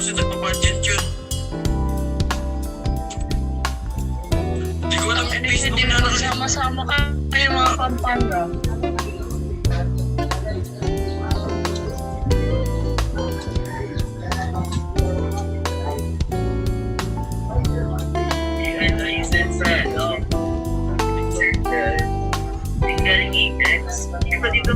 kasi nagpa-budget yun. Hindi ko alam yung Facebook Hindi na na magsama-sama kayo mga Pampanga. Ano yung sense sa Empirical Gaps. Iba dito.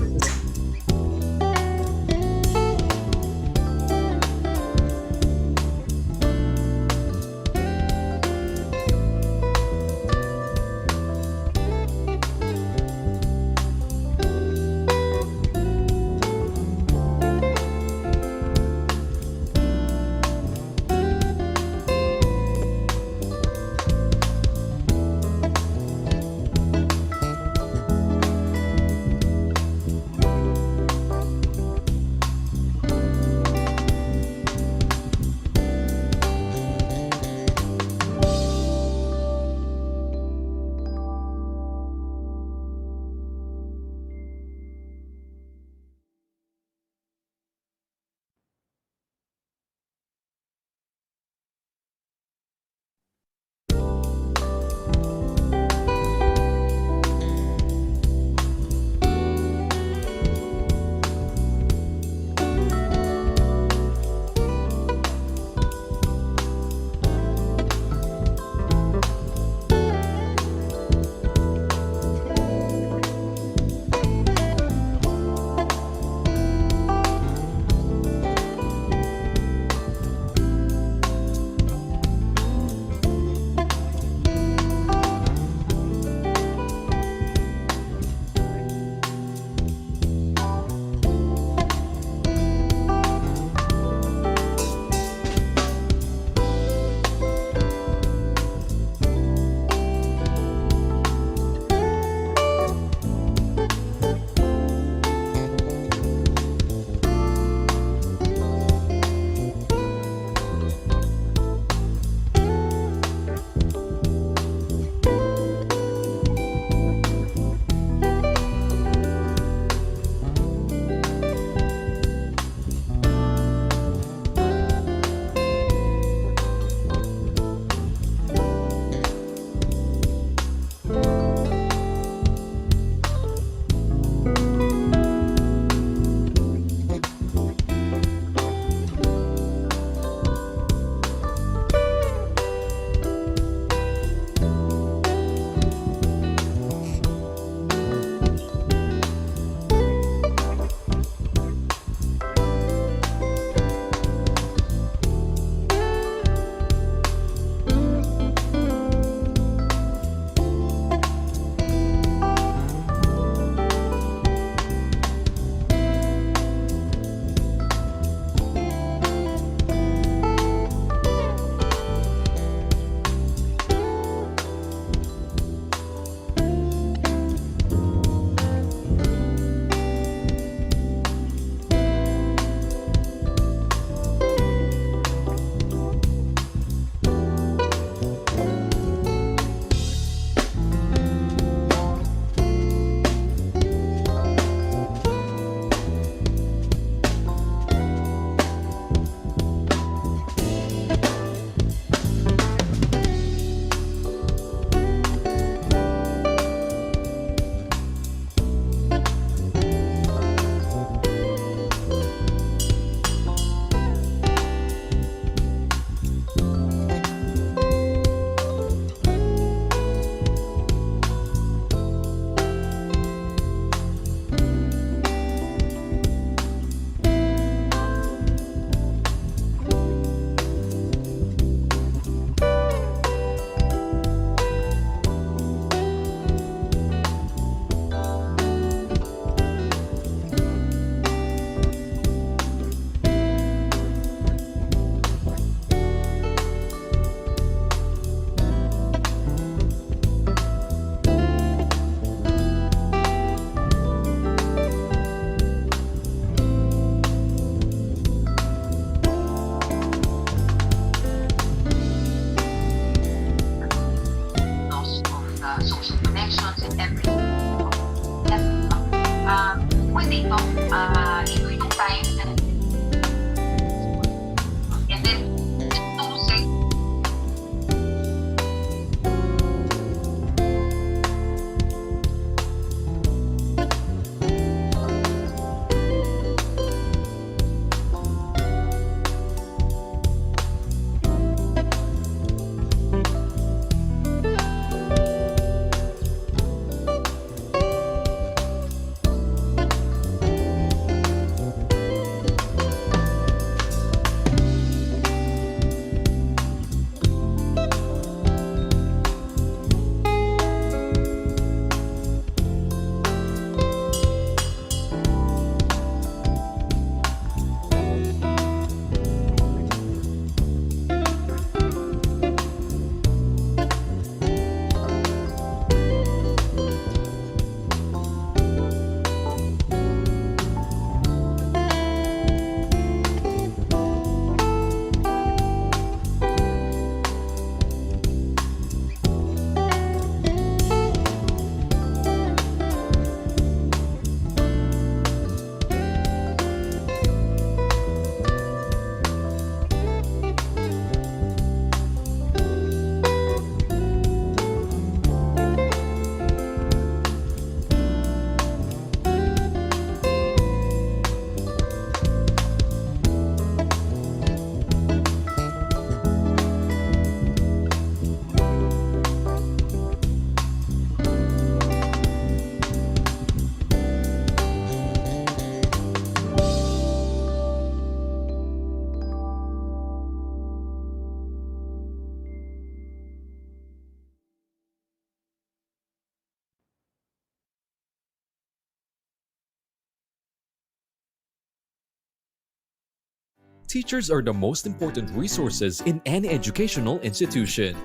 Teachers are the most important resources in any educational institution.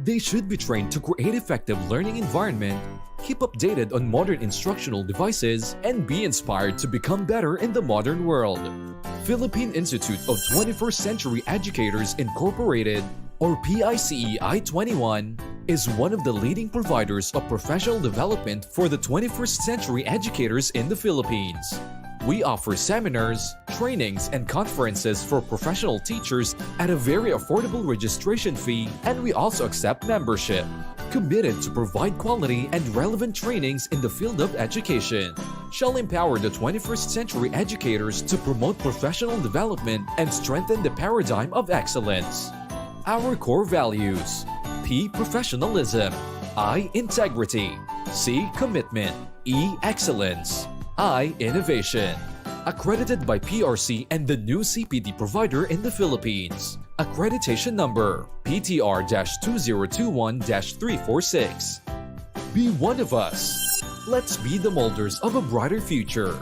They should be trained to create effective learning environment, keep updated on modern instructional devices, and be inspired to become better in the modern world. Philippine Institute of 21st Century Educators Incorporated, or PICEI 21, is one of the leading providers of professional development for the 21st century educators in the Philippines. We offer seminars, trainings, and conferences for professional teachers at a very affordable registration fee, and we also accept membership. Committed to provide quality and relevant trainings in the field of education, shall empower the 21st century educators to promote professional development and strengthen the paradigm of excellence. Our core values: P. Professionalism, I. Integrity, C. Commitment, E. Excellence, I. Innovation. Accredited by PRC and the new CPD provider in the Philippines. Accreditation number PTR-2021-346. Be one of us. Let's be the molders of a brighter future.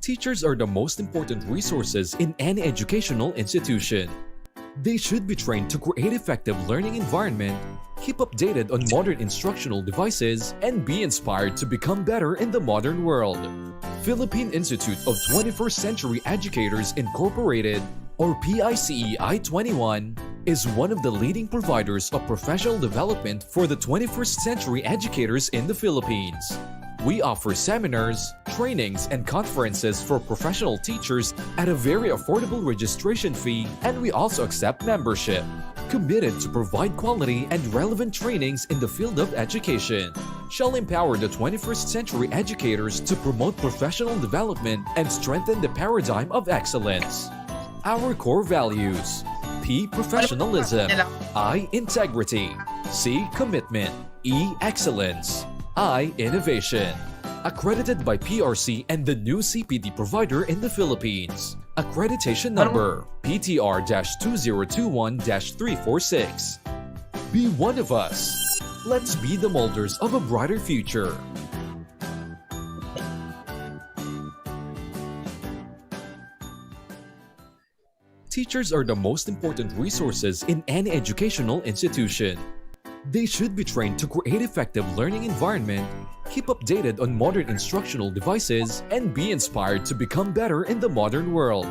Teachers are the most important resources in any educational institution. They should be trained to create effective learning environment, keep updated on modern instructional devices, and be inspired to become better in the modern world. Philippine Institute of 21st Century Educators Incorporated, or PICEI 21, is one of the leading providers of professional development for the 21st century educators in the Philippines. We offer seminars, trainings, and conferences for professional teachers at a very affordable registration fee, and we also accept membership. Committed to provide quality and relevant trainings in the field of education, shall empower the 21st century educators to promote professional development and strengthen the paradigm of excellence. Our core values: P. Professionalism, I. Integrity, C. Commitment, E. Excellence, I. Innovation. Accredited by PRC and the new CPD provider in the Philippines. Accreditation number PTR-2021-346. Be one of us. Let's be the molders of a brighter future. Teachers are the most important resources in any educational institution. They should be trained to create effective learning environment, keep updated on modern instructional devices, and be inspired to become better in the modern world.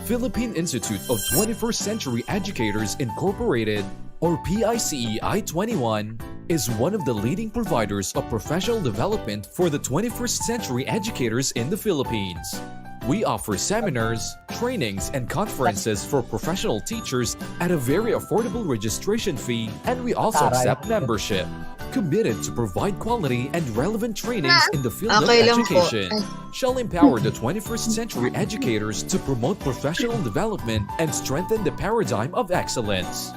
Philippine Institute of 21st Century Educators Incorporated, or PICEI 21, is one of the leading providers of professional development for the 21st century educators in the Philippines. We offer seminars, trainings, and conferences for professional teachers at a very affordable registration fee, and we also accept membership. Committed to provide quality and relevant trainings in the field of education, shall empower the 21st century educators to promote professional development and strengthen the paradigm of excellence.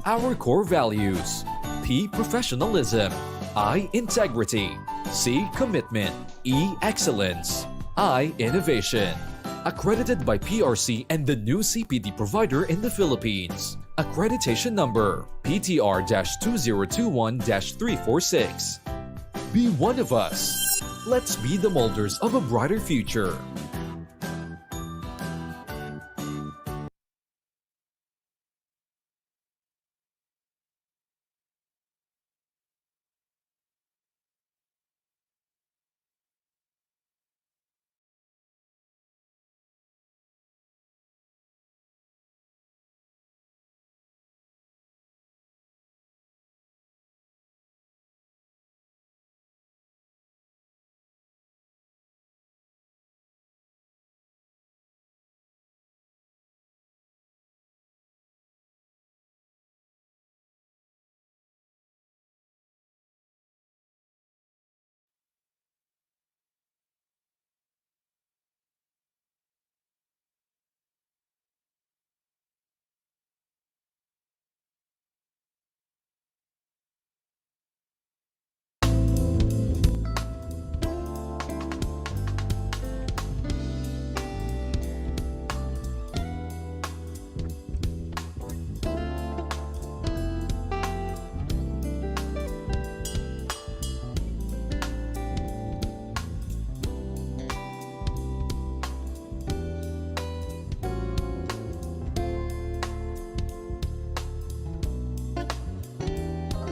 Our core values: P. Professionalism, I. Integrity, C. Commitment, E. Excellence, I. Innovation. Accredited by PRC and the new CPD provider in the Philippines. Accreditation number PTR-2021-346. Be one of us. Let's be the molders of a brighter future.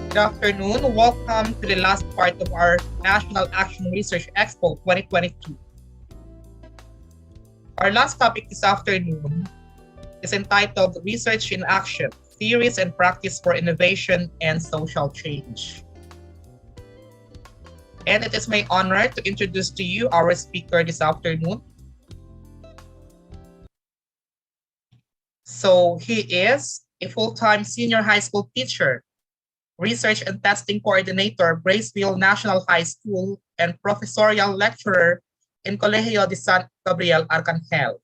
Good afternoon. Welcome to the last part of our National Action Research Expo 2022. Our last topic this afternoon is entitled Research in Action, Theories and Practice for Innovation and Social Change. And it is my honor to introduce to you our speaker this afternoon. So he is a full-time senior high school teacher, Research and Testing Coordinator, Braceville National High School, and Professorial Lecturer in Colegio de San Gabriel Arcangel.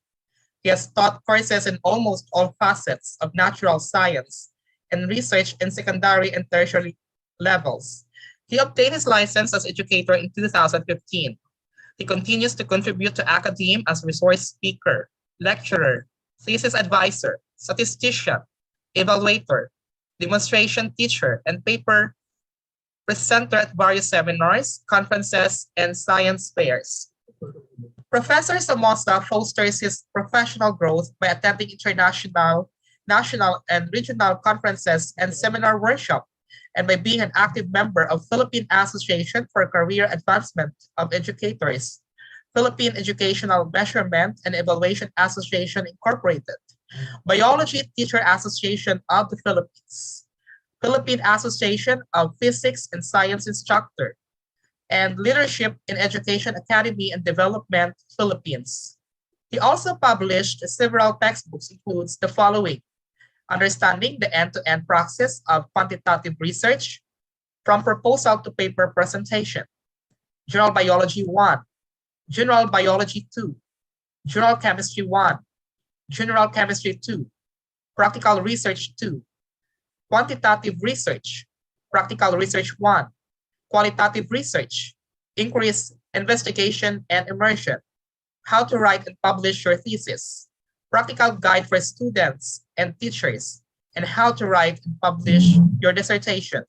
He has taught courses in almost all facets of natural science and research in secondary and tertiary levels. He obtained his license as educator in 2015. He continues to contribute to academia as resource speaker, lecturer, thesis advisor, statistician, evaluator, demonstration teacher, and paper presenter at various seminars, conferences, and science fairs. Professor Somoza fosters his professional growth by attending international, national, and regional conferences and seminar workshops, and by being an active member of Philippine Association for Career Advancement of Educators, Philippine Educational Measurement and Evaluation Association Incorporated, Biology Teacher Association of the Philippines, Philippine Association of Physics and Science Instructor, and Leadership in Education Academy and Development, Philippines. He also published several textbooks, includes the following: Understanding the End-to-End Process of Quantitative Research, From Proposal to Paper Presentation, General Biology 1, General Biology 2, General Chemistry 1, General Chemistry 2, Practical Research 2, Quantitative Research, Practical Research 1, Qualitative Research, Inquiries, Investigation, and Immersion, How to Write and Publish Your Thesis, Practical Guide for Students and Teachers, and How to Write and Publish Your Dissertation.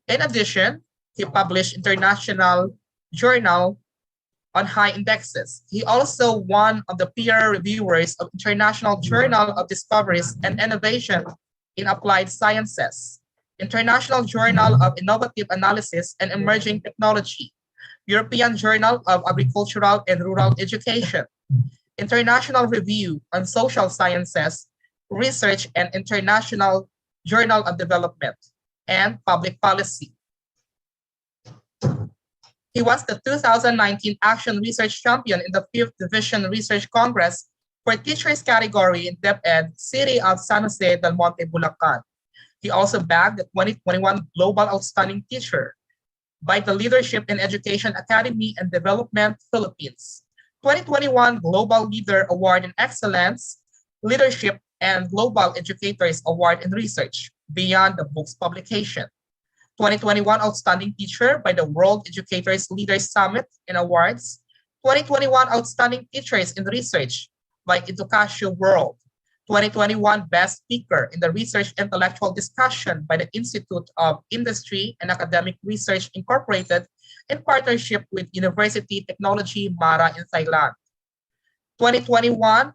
In addition, he published International Journal on High Indexes. He also one of the peer reviewers of International Journal of Discoveries and Innovation in Applied Sciences, International Journal of Innovative Analysis and Emerging Technology, European Journal of Agricultural and Rural Education, International Review on Social Sciences, Research, and International Journal of Development, and Public Policy. He was the 2019 Action Research Champion in the 5th Division Research Congress for Teachers category in DepEd, City of San Jose del Monte, Bulacan. He also bagged the 2021 Global Outstanding Teacher by the Leadership in Education Academy and Development, Philippines, 2021 Global Leader Award in Excellence, Leadership, and Global Educators Award in Research, beyond the book's publication, 2021 Outstanding Teacher by the World Educators Leaders Summit and Awards, 2021 Outstanding Teachers in Research by Educatio World, 2021 Best Speaker in the Research Intellectual Discussion by the Institute of Industry and Academic Research Incorporated in partnership with University Technology Mara in Thailand, 2021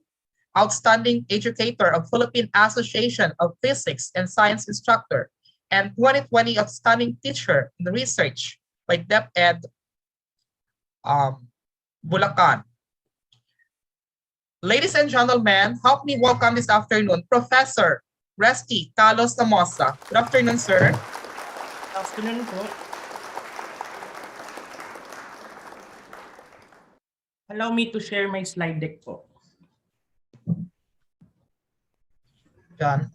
Outstanding Educator of Philippine Association of Physics and Science Instructor, and 2020 Outstanding Teacher in the Research by DepEd Bulacan. Ladies and gentlemen, help me welcome this afternoon Professor Resty Carlos Somoza. Good afternoon, sir. Good afternoon po. Allow me to share my slide deck po. John.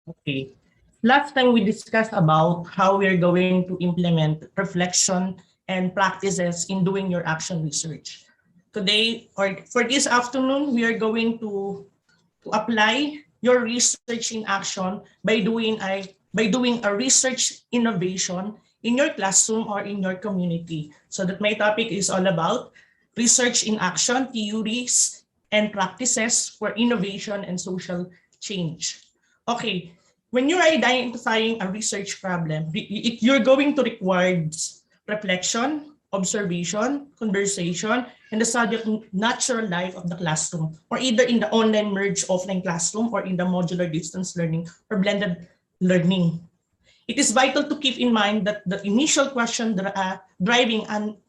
Okay. Last time we discussed about how we're going to implement reflection and practices in doing your action research. Today, or for this afternoon, we are going to apply your research in action by doing a research innovation in your classroom or in your community. So that my topic is all about research in action, theories, and practices for innovation and social change. Okay, when you're identifying a research problem, you're going to require reflection, observation, conversation, and the subject natural life of the classroom, or either in the online merged offline classroom or in the modular distance learning or blended learning. It is vital to keep in mind that the initial question driving an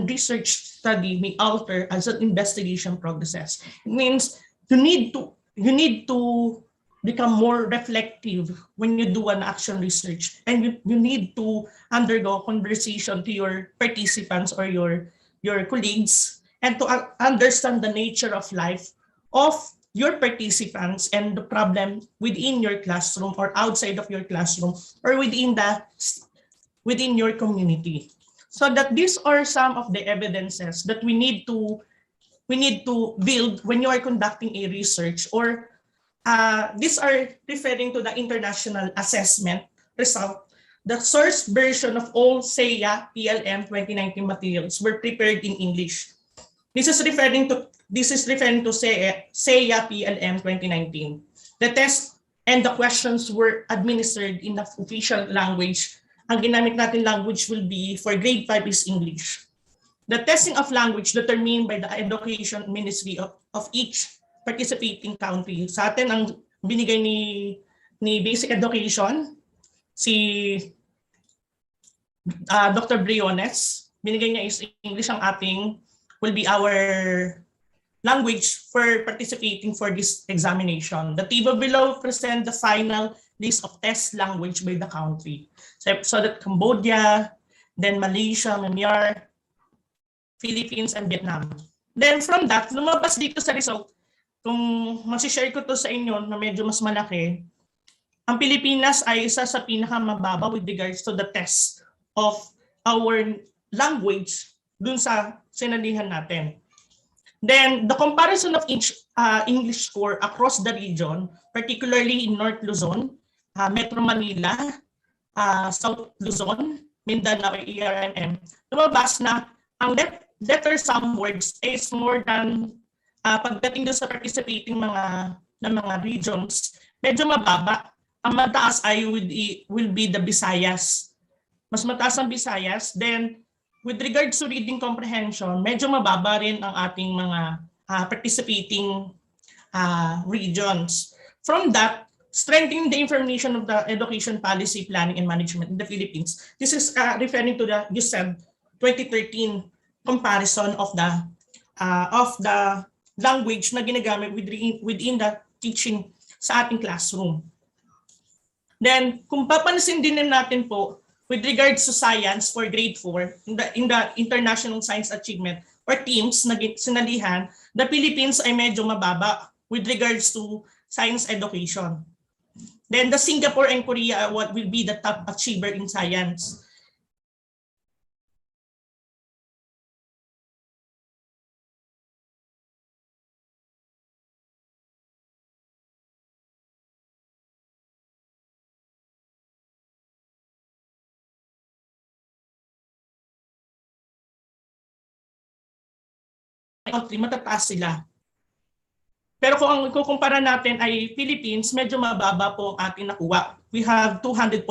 research study may alter as an investigation progresses. It means you need to become more reflective when you do an action research, and you need to undergo conversation to your participants or your colleagues, and to understand the nature of life of your participants and the problem within your classroom or outside of your classroom or within your community. So that these are some of the evidences that we need to build when you are conducting a research, or these are referring to the international assessment result. The source version of all SEIA PLM 2019 materials were prepared in English. This is referring to This is referring to SEA PLM 2019. The test and the questions were administered in the official language. Ang ginamit natin language will be for grade 5 is English. The testing of language determined by the Education Ministry of each participating country. Sa atin, ang binigay ni Basic Education, si Dr. Briones, binigay niya is English, ang ating will be our language for participating for this examination. The table below present the final list of test language by the country. So that Cambodia, then Malaysia, Myanmar, Philippines, and Vietnam. Then from that, lumabas dito sa result, kung masishare ko to sa inyo na medyo mas malaki, ang Pilipinas ay isa sa pinakamababa with regards to the test of our language dun sa sinalihan natin. Then, the comparison of each English score across the region, particularly in North Luzon, Metro Manila, South Luzon, Mindanao, ERNM, lumabas na ang letter sum words is more than pagdating doon sa participating mga regions, medyo mababa. Ang mataas ay will be the Visayas. Mas mataas ang Visayas. Then, with regards to reading comprehension, medyo mababa rin ang ating mga participating regions. From that, strengthening the information of the education policy, planning, and management in the Philippines. This is referring to the USEB 2013 comparison of the language na ginagamit within the teaching sa ating classroom. Then, kung papansin din natin po, with regards to science for grade 4, in the International Science Achievement or TIMSS na sinalihan, the Philippines ay medyo mababa with regards to science education. Then the Singapore and Korea are what will be the top achiever in science. Country, matataas sila. Pero kung ang kukumpara natin ay Philippines, medyo mababa po ang ating nakuha. We have 249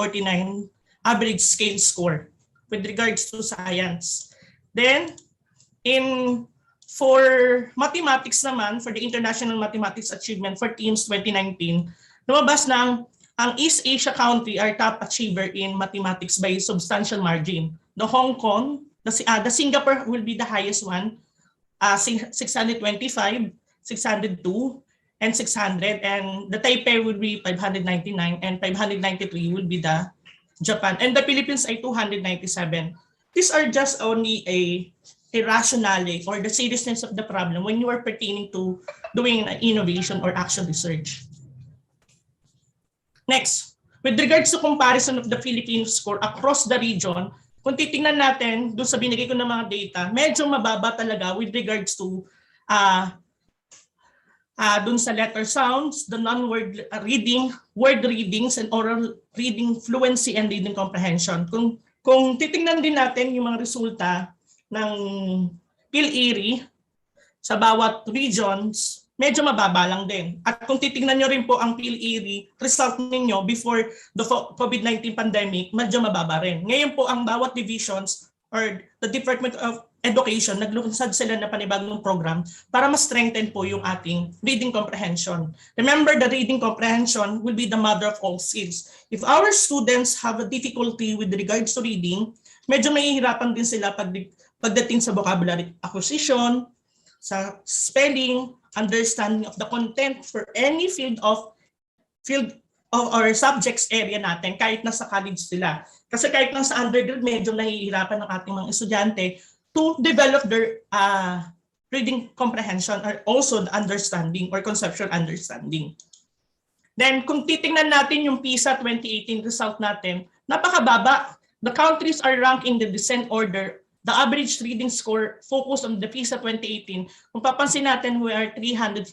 average scale score with regards to science. Then, for mathematics naman, for the International Mathematics Achievement for TIMSS 2019, lumabas na ang East Asia country are top achiever in mathematics by substantial margin. The Hong Kong, the Singapore will be the highest one, 625, 602, and 600, and the Taipei will be 599, and 593 will be the Japan, and the Philippines ay 297. These are just only a rationale or the seriousness of the problem when you are pertaining to doing innovation or action research. Next, with regards to comparison of the Philippine score across the region, kung titingnan natin doon sa binigay ko ng mga data, medyo mababa talaga with regards to doon sa letter sounds, the non-word reading, word readings, and oral reading fluency and reading comprehension. Kung titingnan din natin yung mga resulta ng PhilErie sa bawat regions, medyo mababa lang din. At kung titingnan nyo rin po ang PhilErie result ninyo before the COVID-19 pandemic, medyo mababa rin. Ngayon po ang bawat divisions or the Department of Education, naglunsad sila na panibagong program para mas strengthen po yung ating reading comprehension. Remember, the reading comprehension will be the mother of all skills. If our students have a difficulty with regards to reading, medyo mahihirapan din sila pagdating sa vocabulary acquisition, sa spelling, understanding of the content for any field of or subjects area natin kahit nasa college sila. Kasi kahit nasa undergrad, medyo nahihirapan ng ating mga estudyante to develop their reading comprehension or also the understanding or conceptual understanding. Then kung titingnan natin yung PISA 2018 result natin, napakababa. The countries are ranked in the descent order. The average reading score focused on the PISA 2018, kung papansin natin, we are 340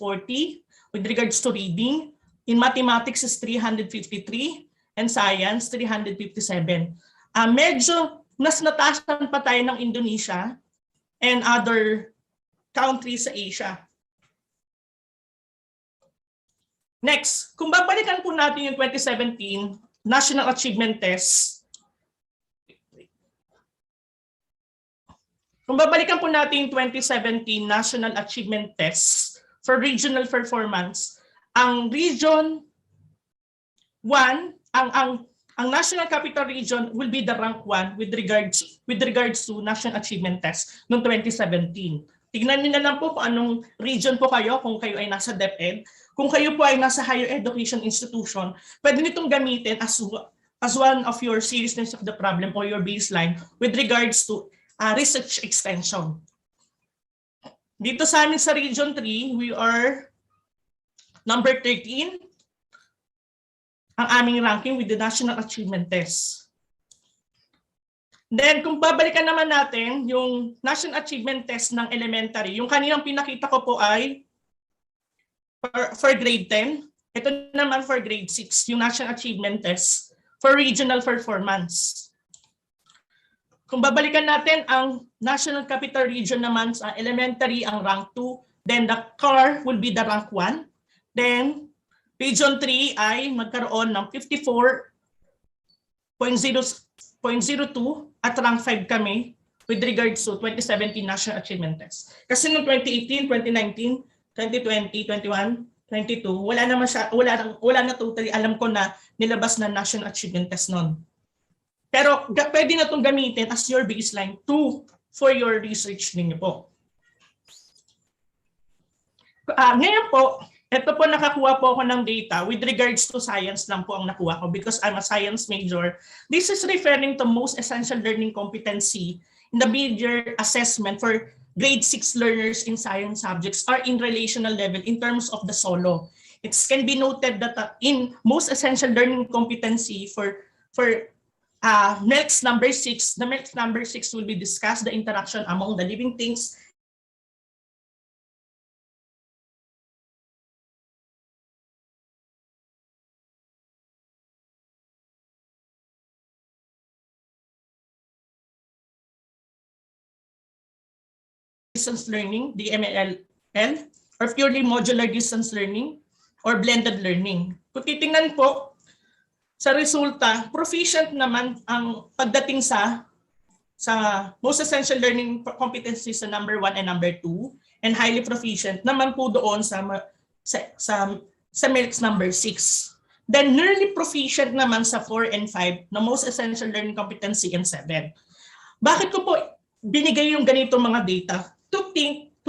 with regards to reading. In mathematics is 353 and science 357. Medyo natasan pa tayo ng Indonesia and other countries sa Asia. Next, kung babalikan po natin yung 2017 National Achievement Test, kung babalikan po natin yung 2017 National Achievement Test for regional performance, ang Region 1, ang National Capital Region will be the rank 1 with regards to National Achievement Test noong 2017. Tignan niyo na lang po kung anong region po kayo, kung kayo ay nasa DepEd. Kung kayo po ay nasa higher education institution, pwede nitong gamitin as one of your seriousness of the problem or your baseline with regards to research extension. Dito sa amin sa Region 3, we are number 13 ang aming ranking with the National Achievement Test. Then, kung babalikan naman natin yung National Achievement Test ng elementary, yung kaninang pinakita ko po ay for grade 10. Ito naman for grade 6, yung National Achievement Test for regional performance. Kung babalikan natin ang National Capital Region naman sa elementary, ang rank 2, then the CAR will be the rank 1. Then, Region 3 ay magkaroon ng 54.02 at rank 5 kami with regards to 2017 National Achievement Test. Kasi noong 2018, 2019, 2020, 21, 22, wala na totally alam ko na nilabas na National Achievement Test noon. Pero pwede na itong gamitin as your baseline for your research ninyo po. Ngayon po, ito po nakakuha po ako ng data with regards to science lang po ang nakuha ko because I'm a science major. This is referring to most essential learning competency in the mid-year assessment for grade 6 learners in science subjects are in relational level in terms of the solo. It can be noted that in most essential learning competency for MELCS number 6, the MELCS number 6 will be discussed the interaction among the living things distance learning, DMLL, or purely modular distance learning, or blended learning. Kung titingnan po sa resulta, proficient naman ang pagdating sa most essential learning competencies sa number 1 and number 2, and highly proficient naman po doon sa MELCS number 6. Then nearly proficient naman sa 4 and 5 na most essential learning competency and 7. Bakit ko po binigay yung ganito mga data?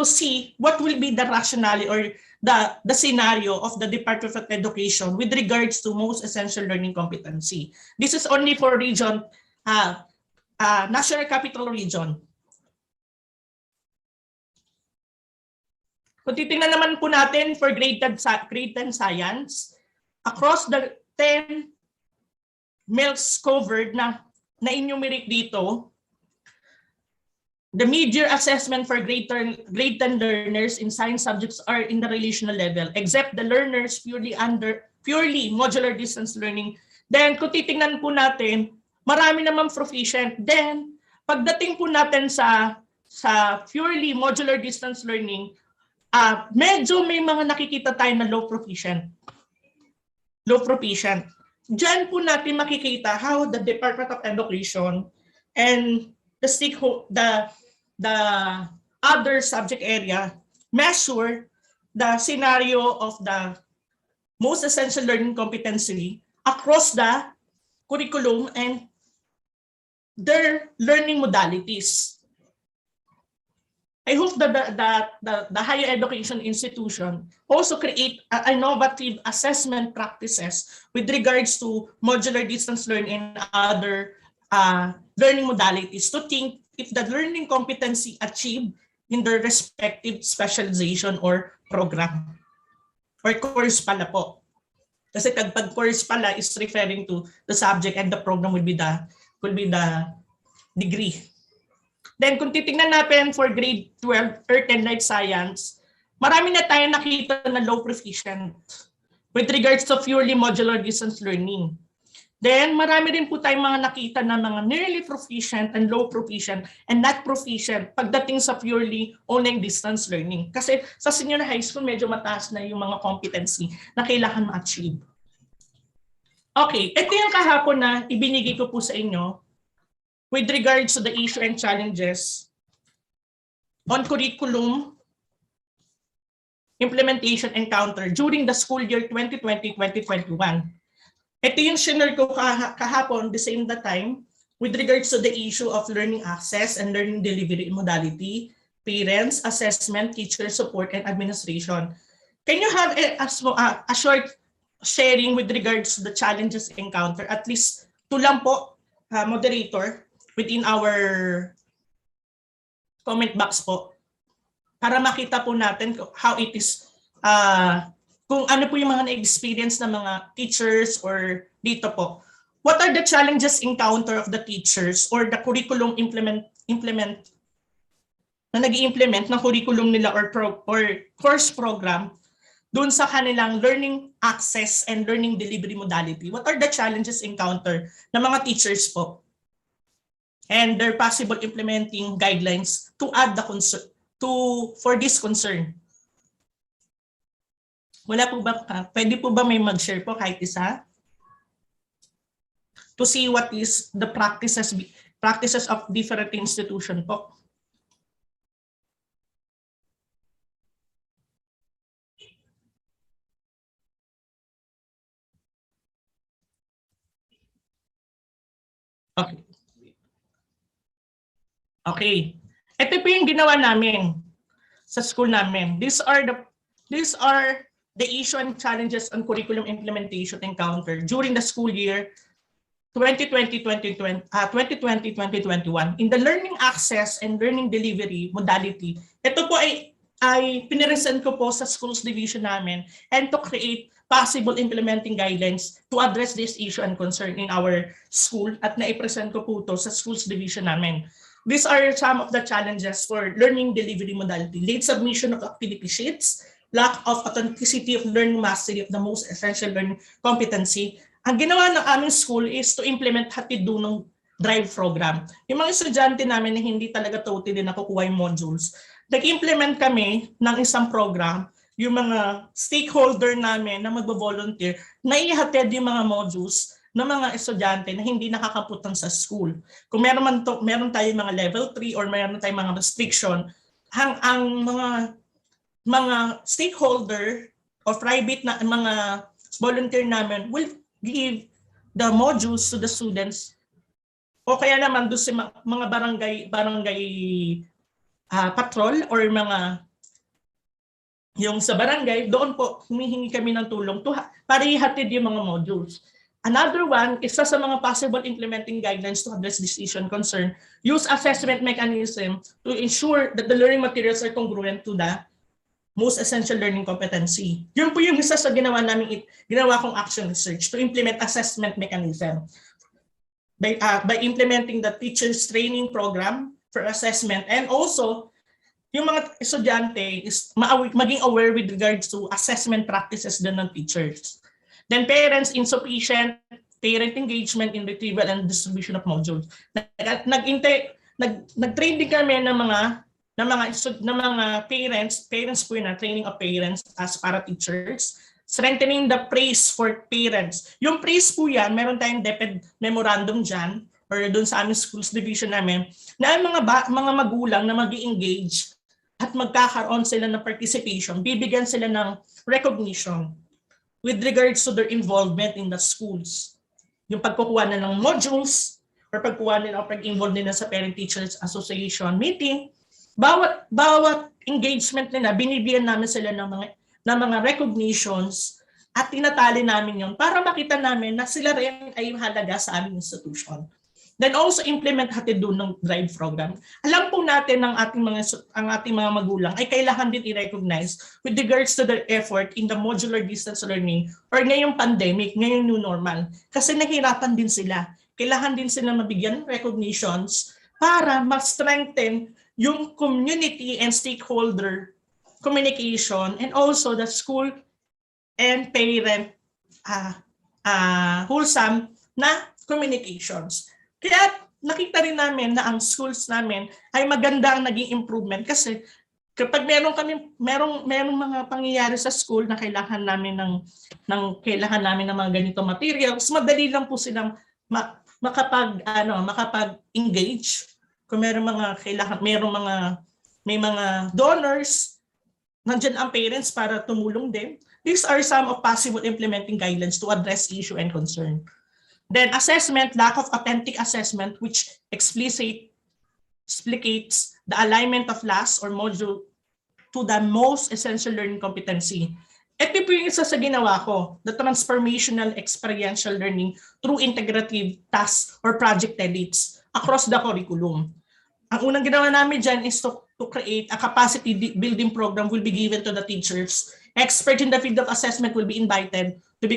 To see what will be the rationale or the scenario of the Department of Education with regards to most essential learning competency. This is only for region, National Capital Region. Kung titingnan naman po natin for grade 10 science, across the 10 MELCS covered na enumerate dito, the mid-year assessment for grade 10 learners in science subjects are in the relational level, except the learners purely modular distance learning. Then, kung titingnan po natin, marami naman proficient. Then, pagdating po natin sa purely modular distance learning, medyo may mga nakikita tayo na low proficient. Diyan po natin makikita how the Department of Education and the other subject area measure the scenario of the most essential learning competency across the curriculum and their learning modalities. I hope that the higher education institution also create innovative assessment practices with regards to modular distance learning and other learning modalities to think if the learning competency achieved in their respective specialization or program or course pala po. Kasi pag course pala is referring to the subject and the program will be the degree. Then kung titingnan natin for grade 12 Earth and Life Science, marami na tayo nakita na low proficient with regards to purely modular distance learning. Then, marami rin po tayong mga nakita na mga nearly proficient and low proficient and not proficient pagdating sa purely online distance learning. Kasi sa senior high school, medyo mataas na yung mga competency na kailangan ma-achieve. Okay, ito yung kahapon na ibinigay ko po sa inyo with regards to the issue and challenges on curriculum implementation encounter during the school year 2020-2021. Ito yung shinare ko kahapon, the same time, with regards to the issue of learning access and learning delivery modality, parents, assessment, teacher support, and administration. Can you have a short sharing with regards to the challenges encountered? At least to lang po, moderator, within our comment box po, para makita po natin how it is, kung ano po yung mga na-experience ng mga teachers or dito po. What are the challenges encounter of the teachers or the curriculum implement na nag-i-implement ng curriculum nila or course program doon sa kanilang learning access and learning delivery modality? What are the challenges encounter ng mga teachers po? And their possible implementing guidelines to add the concern for this concern. Wala po ba, pwede po ba may mag-share po kahit isa? To see what is the practices of different institution po. Okay. Okay. Ito po yung ginawa namin sa school namin. These are the issue and challenges on curriculum implementation encountered during the school year 2020-2021 in the learning access and learning delivery modality. Ito po ay piniresent ko po sa schools division namin and to create possible implementing guidelines to address this issue and concern in our school at naipresent ko po to sa schools division namin. These are some of the challenges for learning delivery modality: late submission of activity sheets, lack of authenticity of learning mastery of the most essential learning competency. Ang ginawa ng aming school is to implement hatid-dunong drive program. Yung mga estudyante namin na hindi talaga totally nakukuha yung modules, nag-implement kami ng isang program, yung mga stakeholder namin na magbo-volunteer, na ihatid yung mga modules ng mga estudyante na hindi nakakapunta sa school. Kung meron tayong mga level 3 or meron tayong mga restriction, ang mga stakeholder o private na mga volunteer namin will give the modules to the students, o kaya naman doon sa mga barangay patrol or mga yung sa barangay, doon po humihingi kami ng tulong para ihatid yung mga modules. Another one, isa sa mga possible implementing guidelines to address this issue and concern, use assessment mechanism to ensure that the learning materials are congruent to the most essential learning competency. Yun po yung isa sa ginawa kong action research to implement assessment mechanism. By implementing the teachers training program for assessment, and also yung mga estudyante is maging aware with regards to assessment practices din ng teachers. Then parents, insufficient parent engagement in retrieval and distribution of modules. Nag-train din kami ng mga parents po yun, training of parents as para teachers, strengthening the praise for parents. Yung praise po yan, meron tayong DepEd memorandum dyan, or doon sa aming schools division namin, na ang mga magulang na mag-i-engage at magkakaroon sila ng participation, bibigyan sila ng recognition with regards to their involvement in the schools. Yung pagkukuha na ng modules, or pagkuha nila o pag-involve nila sa parent-teachers association meeting, bawat engagement nila, binibigyan namin sila ng mga recognitions at tinatali namin yon para makita namin na sila rin ay mahalaga sa aming institution. Then also implement hatid doon ng drive program. Alam po natin ang ating mga magulang ay kailangan din i-recognize with regards to their effort in the modular distance learning or ngayong pandemic, ngayong new normal. Kasi nahirapan din sila. Kailangan din sila mabigyan ng recognitions para ma-strengthen yung community and stakeholder communication, and also the school and parent wholesome na communications. Kaya nakita rin namin na ang schools namin ay maganda ang naging improvement kasi kapag merong mga pangyayari sa school na kailangan namin ng mga ganito materials, madali lang po silang makapag-engage. Kung merong may mga donors, nandiyan ang parents para tumulong din. These are some of possible implementing guidelines to address issue and concern. Then assessment, lack of authentic assessment, which explicates the alignment of class or module to the most essential learning competency. Ito po yung isa sa ginawa ko, the transformational experiential learning through integrative tasks or project edits across the curriculum. Ang unang ginawa namin dyan is to create a capacity building program will be given to the teachers. Experts in the field of assessment will be invited to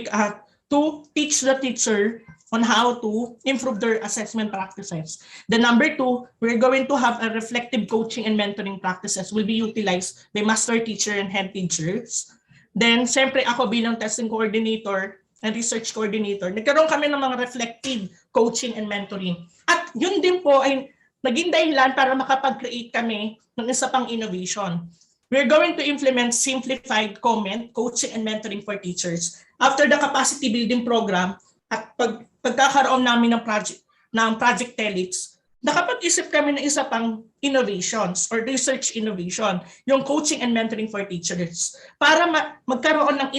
teach the teacher on how to improve their assessment practices. The number 2, we're going to have a reflective coaching and mentoring practices will be utilized by master teacher and head teachers. Then, siyempre ako bilang testing coordinator and research coordinator, nagkaroon kami ng mga reflective coaching and mentoring. At yun din po ay naging dahilan para makapag-create kami ng isa pang innovation. We're going to implement simplified comment, coaching, and mentoring for teachers. After the capacity building program, at pagkakaroon namin ng project edits, nakapag-isip kami ng isa pang innovations or research innovation, yung coaching and mentoring for teachers, para magkaroon ng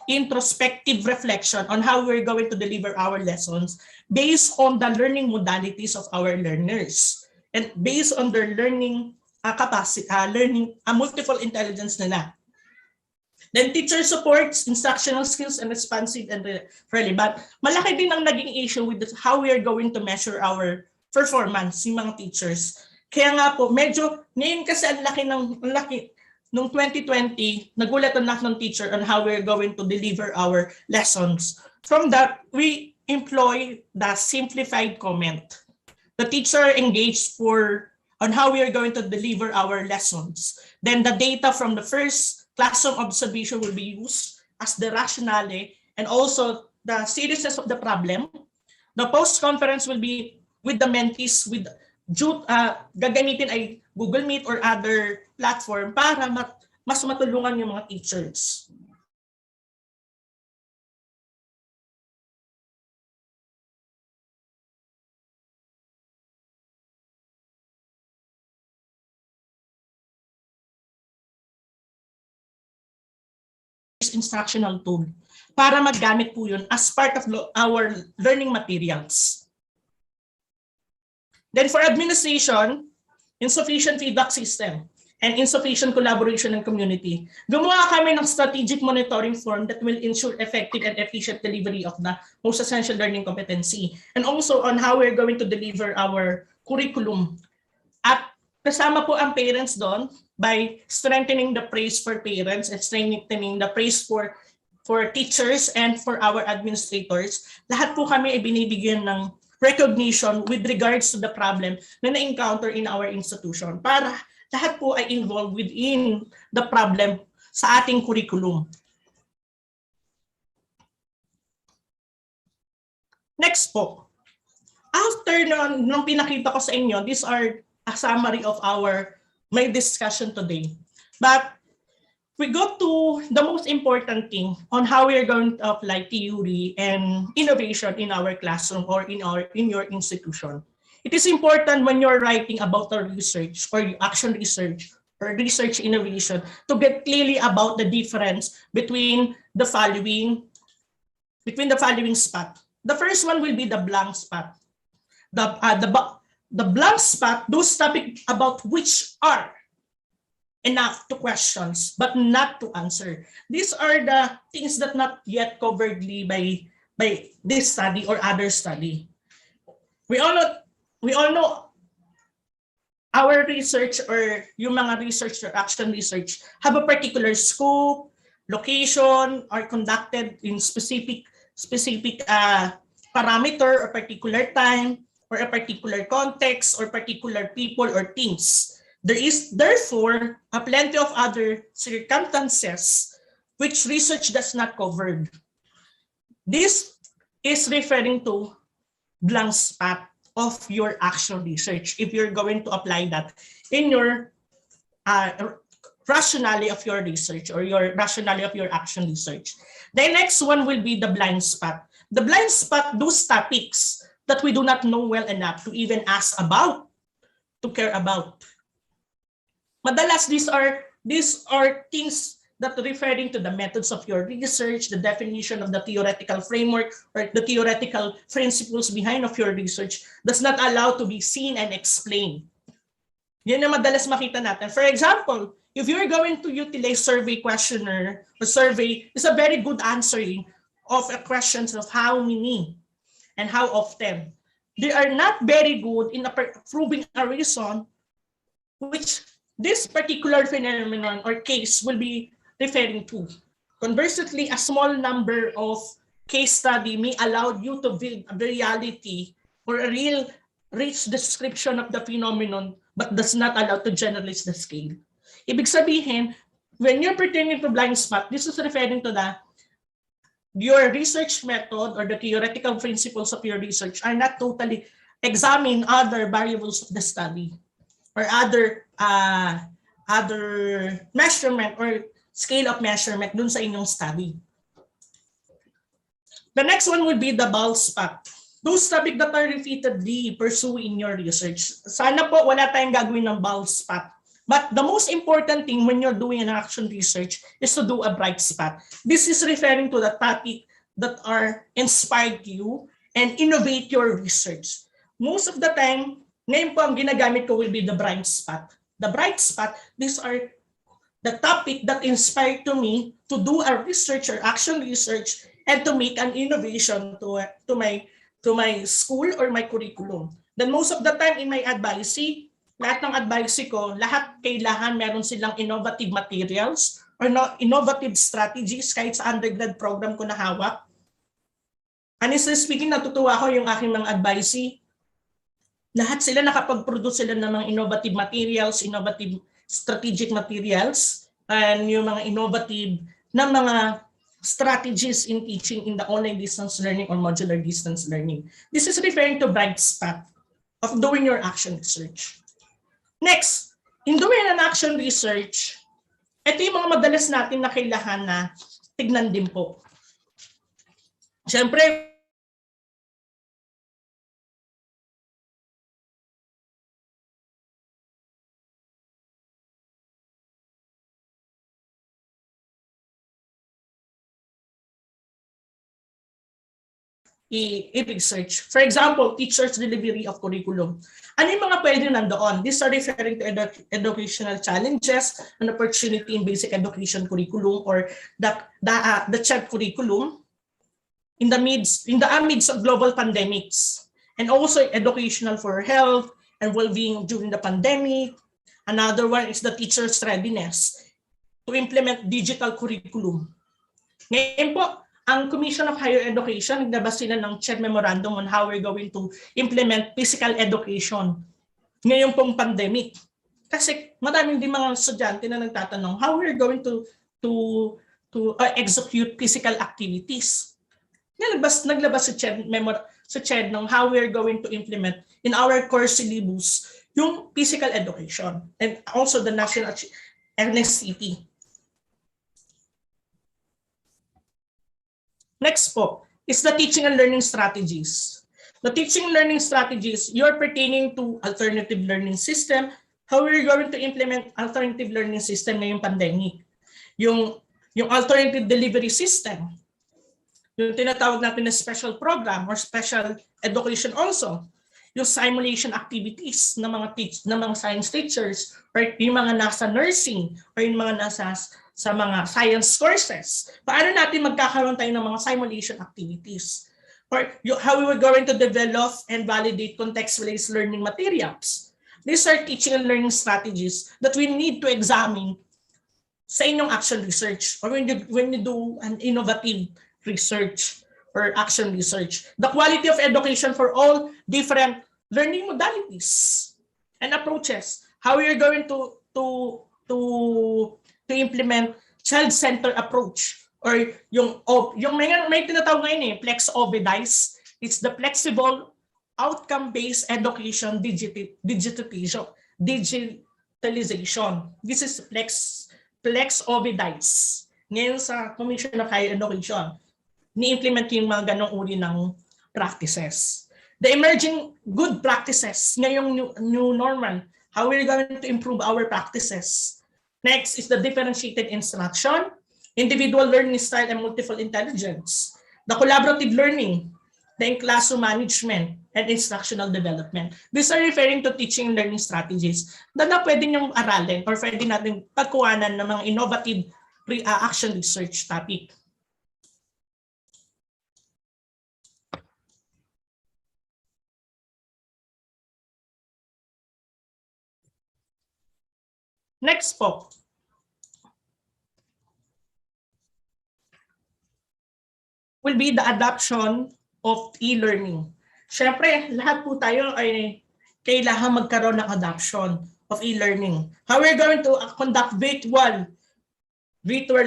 introspective reflection on how we're going to deliver our lessons based on the learning modalities of our learners and based on their learning capacity, multiple intelligence nila. Then teacher supports, instructional skills, and responsive and relevant. Malaki din ang naging issue with how we are going to measure our performance, yung mga teachers. Kaya nga po, medyo, ngayon kasi ang laki nung 2020, nagulat ang lahat ng teacher on how we're going to deliver our lessons. From that, we employ the simplified comment. The teacher engaged on how we are going to deliver our lessons. Then the data from the first classroom observation will be used as the rationale and also the seriousness of the problem. The post-conference will be with the mentees, gagamitin ay Google Meet or other platform para mas matulungan yung mga teachers. Instructional tool para maggamit po yun as part of our learning materials. Then for administration, insufficient feedback system and insufficient collaboration and community. Gumawa kami ng strategic monitoring form that will ensure effective and efficient delivery of the most essential learning competency and also on how we're going to deliver our curriculum. At kasama po ang parents doon by strengthening the praise for parents and strengthening the praise for teachers and for our administrators. Lahat po kami ay binibigyan ng recognition with regards to the problem na na-encounter in our institution para lahat po ay involved within the problem sa ating curriculum. Next po. After nung pinakita ko sa inyo, these are a summary of my discussion today. But we go to the most important thing on how we are going to apply theory and innovation in our classroom or in your institution. It is important when you're writing about a research or action research or research innovation to get clearly about the difference between the following spot. The first one will be the blank spot. The blank spot, those topics about which are enough to questions but not to answer. These are the things that not yet covered by this study or other study. We all know our research or yung mga research or action research have a particular scope, location, or conducted in specific parameter or particular time, or a particular context or particular people or things. There is therefore a plenty of other circumstances which research does not cover. This is referring to blank spot of your actual research if you're going to apply that in your rationale of your research or your rationale of your action research. The next one will be the blind spot. The blind spot, those topics that we do not know well enough to even ask about, to care about. Madalas, these are things that referring to the methods of your research, the definition of the theoretical framework or the theoretical principles behind of your research does not allow to be seen and explained. Yan na madalas makita natin. For example, if you're going to utilize survey questionnaire or survey, is a very good answering of a questions of how many and how often. They are not very good in proving a reason which this particular phenomenon or case will be referring to. Conversely, a small number of case study may allow you to build a reality or a real rich description of the phenomenon but does not allow to generalize the scale. Ibig sabihin, when you're pertaining to blind spot, this is referring to your research method or the theoretical principles of your research are not totally examine other variables of the study or other measurement or scale of measurement dun sa inyong study. The next one would be the bald spot. Those topics that are repeatedly pursued in your research. Sana po wala tayong gagawin ng bald spot. But the most important thing when you're doing an action research is to do a bright spot. This is referring to the topic that are inspired you and innovate your research. Most of the time, ngayon po ang ginagamit ko will be the bright spot. The bright spot, these are the topic that inspired to me to do a research or action research and to make an innovation to my school or my curriculum. Then most of the time in my advisory, lahat ng advisory ko, lahat kailangan meron silang innovative materials or innovative strategies kahit sa undergrad program ko na hawak. Honestly speaking, natutuwa ko yung aking mga advisory. Lahat sila nakapag-produce sila ng mga innovative materials, innovative strategic materials, and yung mga innovative na mga strategies in teaching in the online distance learning or modular distance learning. This is referring to bright spot of doing your action research. Next, in doing an action research, ito yung mga madalas natin na kailangan na tignan din po. Siyempre, i-research. For example, teachers' delivery of curriculum. Ano yung mga pwede nandoon? These are referring to educational challenges, an opportunity in basic education curriculum or the CHED curriculum in the midst of global pandemics, and also educational for health and well-being during the pandemic. Another one is the teacher's readiness to implement digital curriculum. Ngayon po, ang Commission of Higher Education, naglabas sila ng CHED Memorandum on how we're going to implement physical education ngayon pong pandemic. Kasi maraming din mga estudyante na nagtatanong how we're going to execute physical activities. Naglabas sa CHED ng how we're going to implement in our course syllabus yung physical education and also the national NSCP. Next po is the teaching and learning strategies. The teaching and learning strategies, you're pertaining to alternative learning system, how we're going to implement alternative learning system ngayong pandemic. Yung alternative delivery system, yung tinatawag natin na special program or special education also, yung simulation activities ng mga science teachers or yung mga nasa nursing or yung mga nasa sa mga science courses. Paano natin magkakaroon tayo ng mga simulation activities? Or how we were going to develop and validate context-based learning materials. These are teaching and learning strategies that we need to examine sa inyong action research or when you do an innovative research or action research. The quality of education for all different learning modalities and approaches. How we are going to implement child-centered approach or yung may tinatawag ngayon flex dice. It's the flexible outcome-based education digitalization. This is flex dice. Ngayon sa Commission of Higher Education, ni-implement yung mga ganong uri ng practices. The emerging good practices, ngayong new normal, how we're going to improve our practices. Next is the differentiated instruction, individual learning style and multiple intelligence, the collaborative learning, the classroom management, and instructional development. These are referring to teaching and learning strategies na pwede niyong aralin or pwede natin pagkuhanan ng mga innovative action research topic. Next po. Will be the adoption of e-learning. Siyempre, lahat po tayo ay kailangan magkaroon ng adoption of e-learning. How we're going to conduct virtual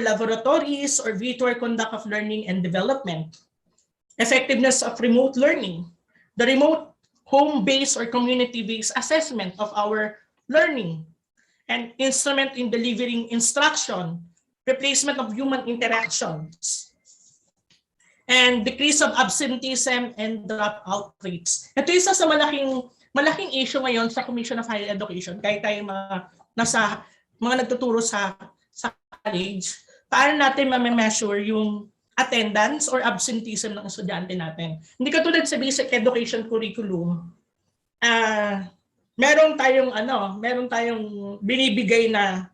laboratories or virtual conduct of learning and development. Effectiveness of remote learning. The remote home-based or community-based assessment of our learning. And instrument in delivering instruction. Replacement of human interactions. And decrease of absenteeism and dropout rates. Ito isa sa malaking issue ngayon sa Commission of Higher Education. Kahit tayo mga nagtuturo sa college, paano natin ma-measure yung attendance or absenteeism ng estudyante natin. Hindi katulad sa basic education curriculum, meron tayong binibigay na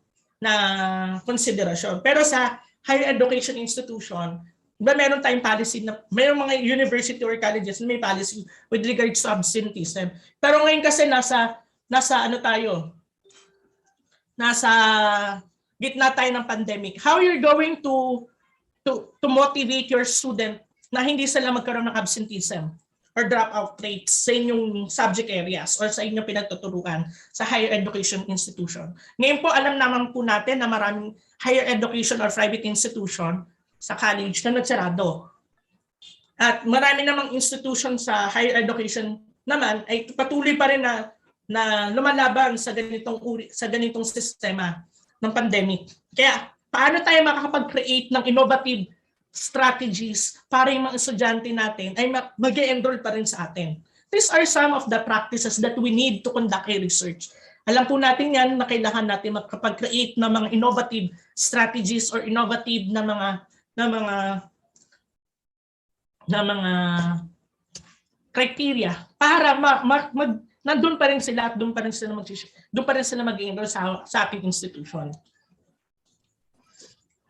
konsiderasyon. Pero sa higher education institution, meron tayong policy na mayroong mga university or colleges na may policy with regards to absenteeism. Pero ngayon kasi nasa gitna tayo ng pandemic. How you're going to motivate your student na hindi sila magkaroon ng absenteeism or dropout rates sa inyong subject areas or sa inyong pinagtuturuan sa higher education institution. Ngayon po, alam naman po natin na maraming higher education or private institution sa college na nagsarado. At marami namang institution sa higher education naman ay patuloy pa rin na lumalaban sa ganitong sistema ng pandemic. Kaya paano tayo makakapag-create ng innovative strategies para yung mga estudyante natin ay mag-enroll pa rin sa atin? These are some of the practices that we need to conduct a research. Alam po natin yan na kailangan natin makapag-create ng mga innovative strategies or innovative na mga criteria para nandun pa rin sila at doon pa rin sila mag-enroll sa ating institution.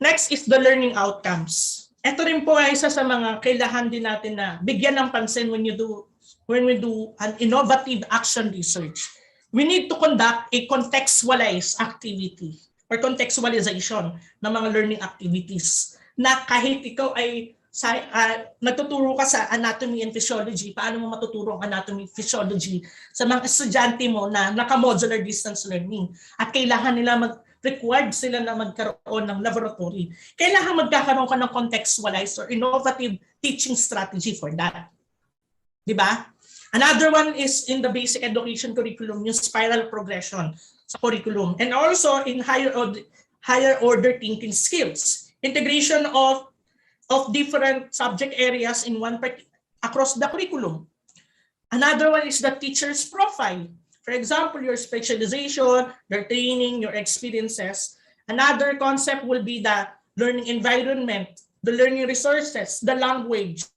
Next is the learning outcomes. Ito rin po ay isa sa mga kailangan din natin na bigyan ng pansin when we do an innovative action research. We need to conduct a contextualized activity or contextualization ng mga learning activities na kahit ikaw ay nagtuturo ka sa anatomy and physiology, paano mo matuturo ang anatomy and physiology sa mga estudyante mo na naka-modular distance learning at kailangan nila required sila na magkaroon ng laboratory. Kailangan magkakaroon ka ng contextualized or innovative teaching strategy for that. Diba? Another one is in the basic education curriculum, yung spiral progression sa curriculum. And also in higher order thinking skills. Integration of different subject areas in across the curriculum. Another one is the teacher's profile. For example, your specialization, your training, your experiences. Another concept will be the learning environment, the learning resources, the language,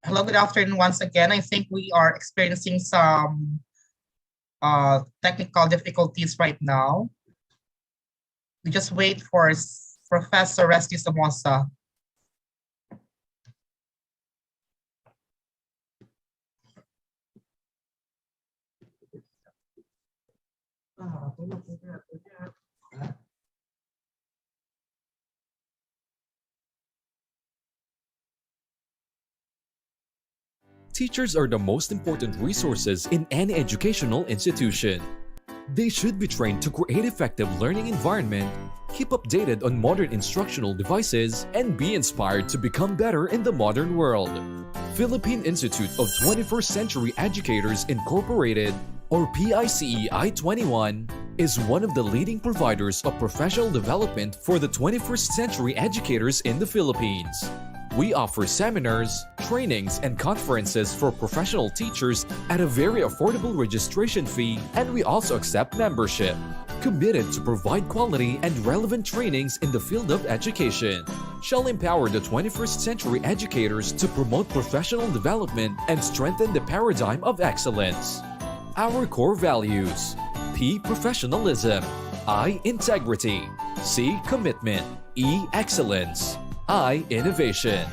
Hello, good afternoon once again. I think we are experiencing some technical difficulties right now. We just wait for Professor Resty Somoza. Teachers are the most important resources in any educational institution. They should be trained to create effective learning environment, keep updated on modern instructional devices, and be inspired to become better in the modern world. Philippine Institute of 21st Century Educators Incorporated, or PICEI-21, is one of the leading providers of professional development for the 21st century educators in the Philippines. We offer seminars, trainings, and conferences for professional teachers at a very affordable registration fee, and we also accept membership. Committed to provide quality and relevant trainings in the field of education, shall empower the 21st century educators to promote professional development and strengthen the paradigm of excellence. Our core values: P. Professionalism, I. Integrity, C. Commitment, E. Excellence, I. Innovation.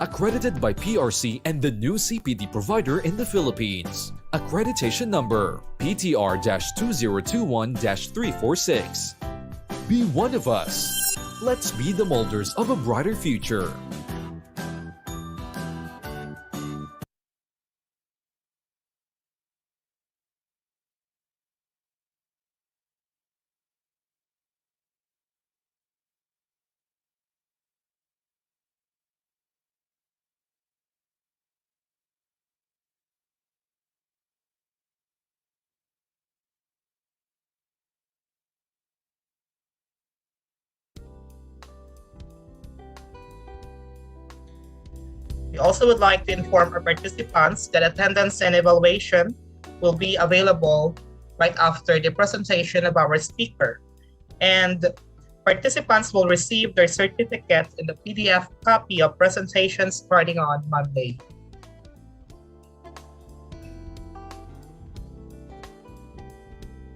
Accredited by PRC and the new CPD provider in the Philippines. Accreditation number PTR-2021-346. Be one of us. Let's be the molders of a brighter future. We also would like to inform our participants that attendance and evaluation will be available right after the presentation of our speaker. And participants will receive their certificate in the PDF copy of presentation starting on Monday.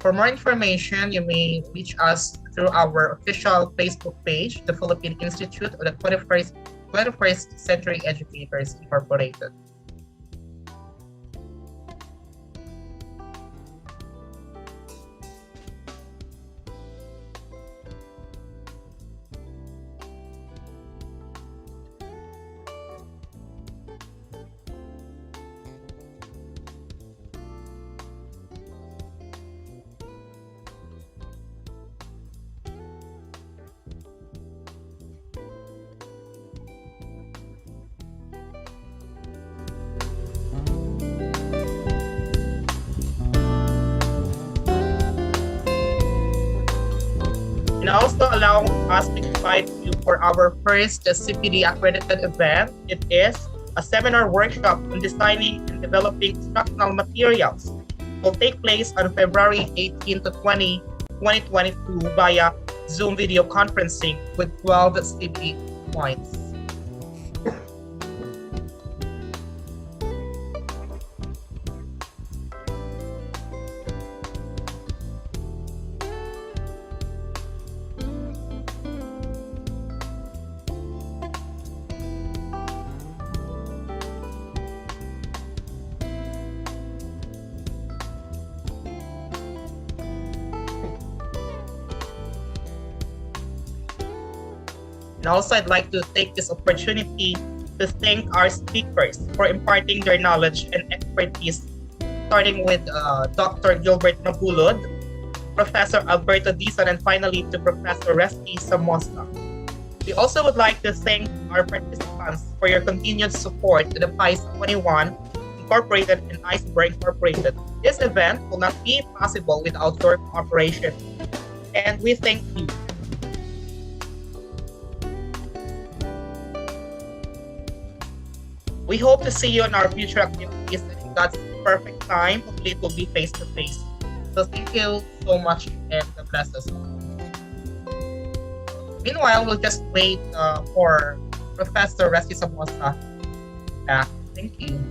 For more information, you may reach us through our official Facebook page, the Philippine Institute of the 21st Century Educators Incorporated. And also allow us to invite you for our first CPD accredited event. It is a seminar workshop on designing and developing instructional materials. It will take place on February 18 to 20, 2022 via Zoom video conferencing with 12 CPD points. And also, I'd like to take this opportunity to thank our speakers for imparting their knowledge and expertise, starting with Dr. Gilbert Mabulod, Professor Alberto Dizon, and finally to Professor Resty Somoza. We also would like to thank our participants for your continued support to the PICE 21 Incorporated and Iceberg Incorporated. This event will not be possible without your cooperation, and we thank you. We hope to see you in our future activities in God's perfect time. Hopefully it will be face-to-face. So thank you so much and God bless us all. Meanwhile, we'll just wait for Professor Resty Somoza. Thank Thank you.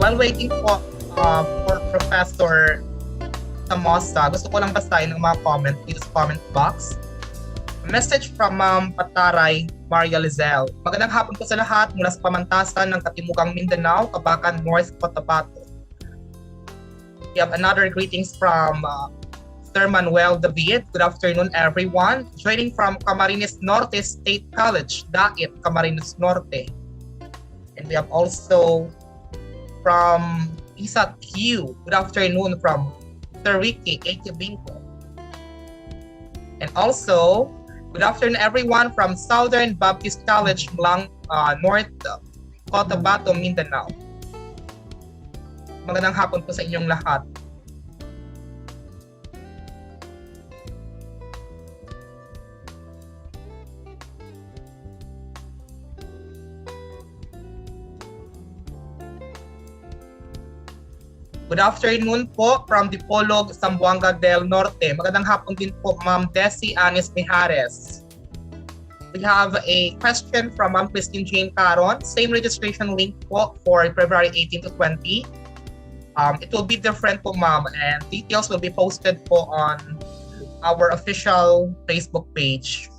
While waiting for Professor Tamosa, gusto ko lang basahin ng mga comment dito sa comment box. A message from Ma'am Pataray Maria Lizelle. Magandang hapon po sa lahat mula sa pamantasan ng Katimugang Mindanao, Kabakan, North Cotabato. We have another greetings from Sir Manuel David. Good afternoon, everyone. Joining from Camarines Norte State College, Dait, Camarines Norte. And we have also from Isa Q. Good afternoon from Sir Ricky A.K. Binko. And also, good afternoon everyone from Southern Baptist College, North Cotabato, Mindanao. Magandang hapon po sa inyong lahat. Good afternoon po from Dipolog, Zamboanga del Norte. Magandang hapon din po, Ma'am Desi Anis Mijares. We have a question from Ma'am Christine Jane Caron. Same registration link po for February 18 to 20. It will be different po, Ma'am, and details will be posted po on our official Facebook page.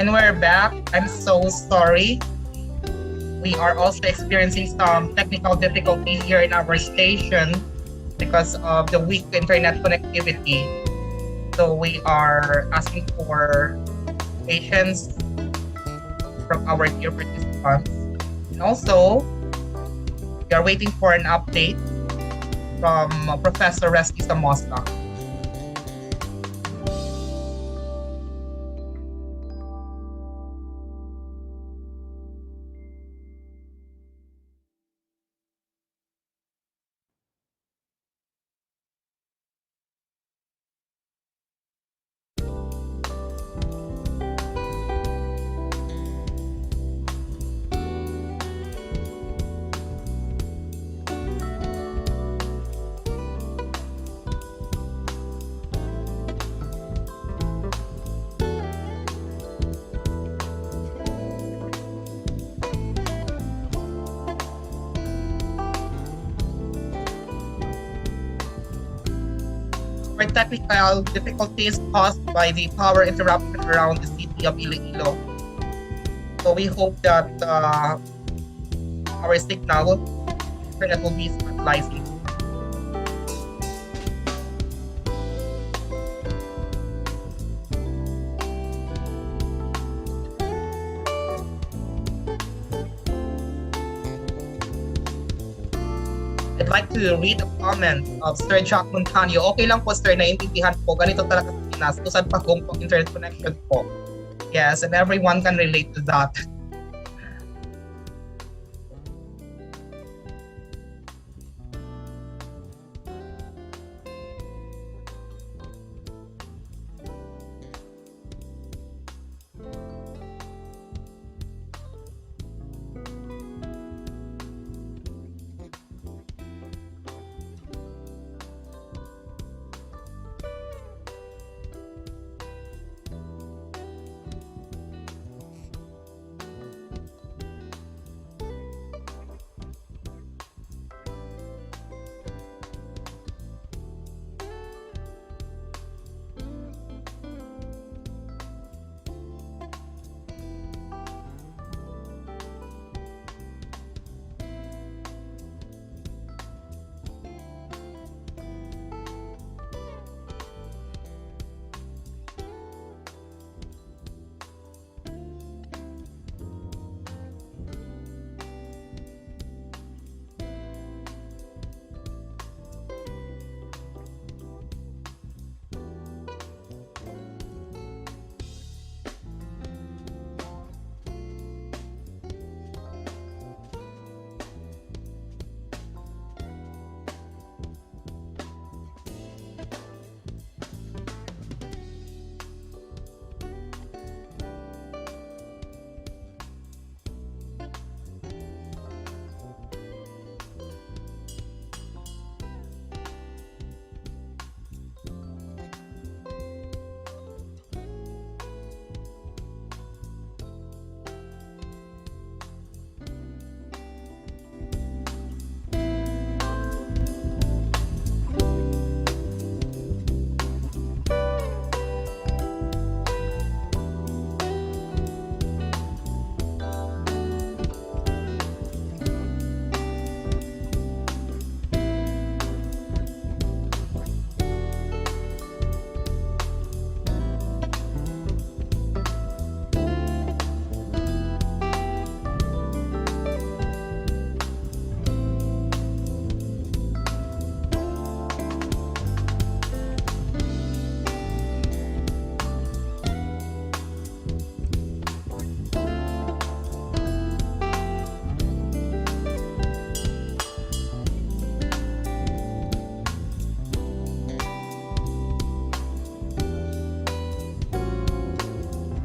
And we're back. I'm so sorry. We are also experiencing some technical difficulty here in our station because of the weak internet connectivity. So we are asking for patience from our dear participants. And also, we are waiting for an update from Professor Resky Samosa. For technical difficulties caused by the power interruption around the city of Iloilo. So we hope that our signal internet will be stabilizing. I'd like to read a comment of Sir Jack Montaño. Okay lang po, sir, naiintindihan po. Ganito talaga sa Pinas. Kusad pa kung internet connection po. Yes, and everyone can relate to that.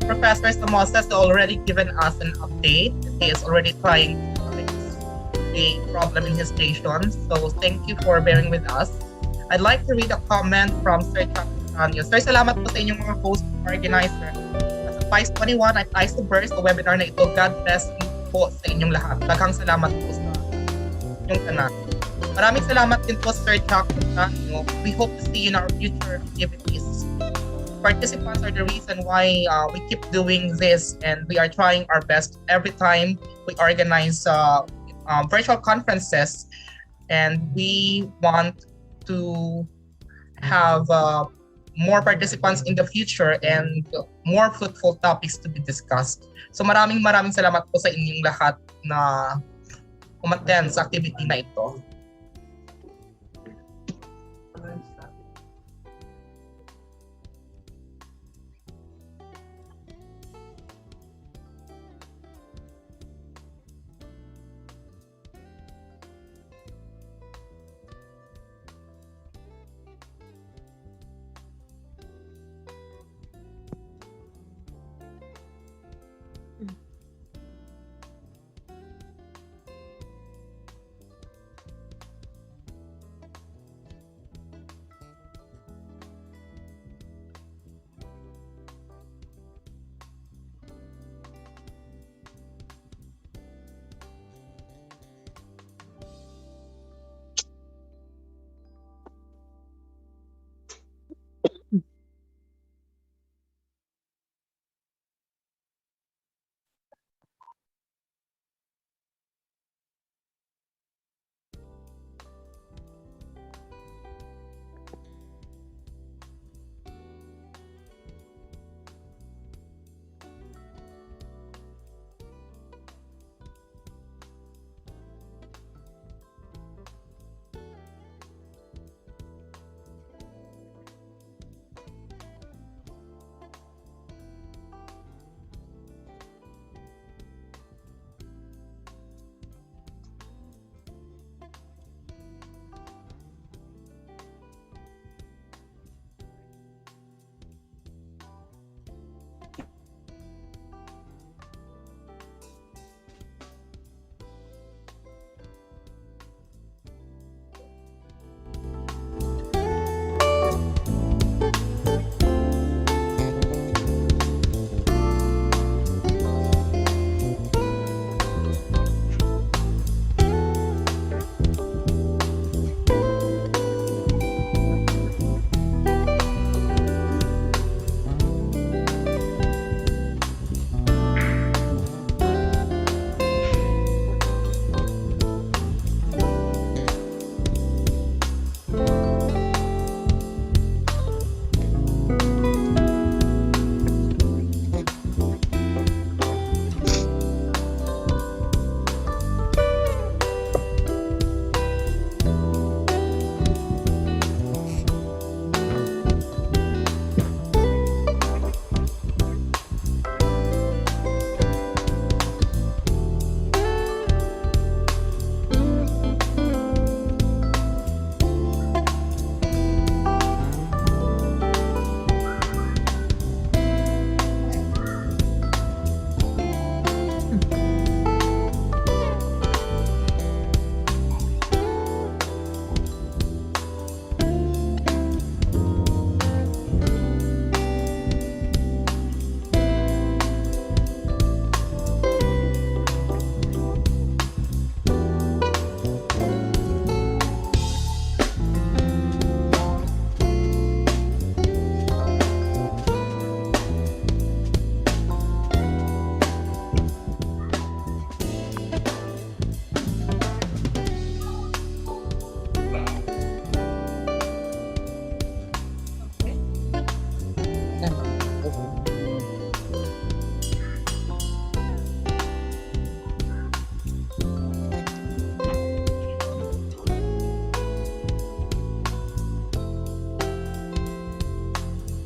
Professor Samosa has already given us an update. He is already trying to fix the problem in his station. So thank you for bearing with us. I'd like to read a comment from Sir Chaco. Sir, salamat po sa inyong mga host organizer. Sa PICE 21 at PICE to Burst, sa webinar na ito, God bless you po sa inyong lahat. Daghang salamat po sa inyong tanan. Maraming salamat din po, Sir Chaco. We hope to see you in our future activities. participants are the reason why we keep doing this, and we are trying our best every time we organize virtual conferences, and we want to have more participants in the future and more fruitful topics to be discussed. So maraming salamat po sa inyong lahat na umattend sa activity na ito.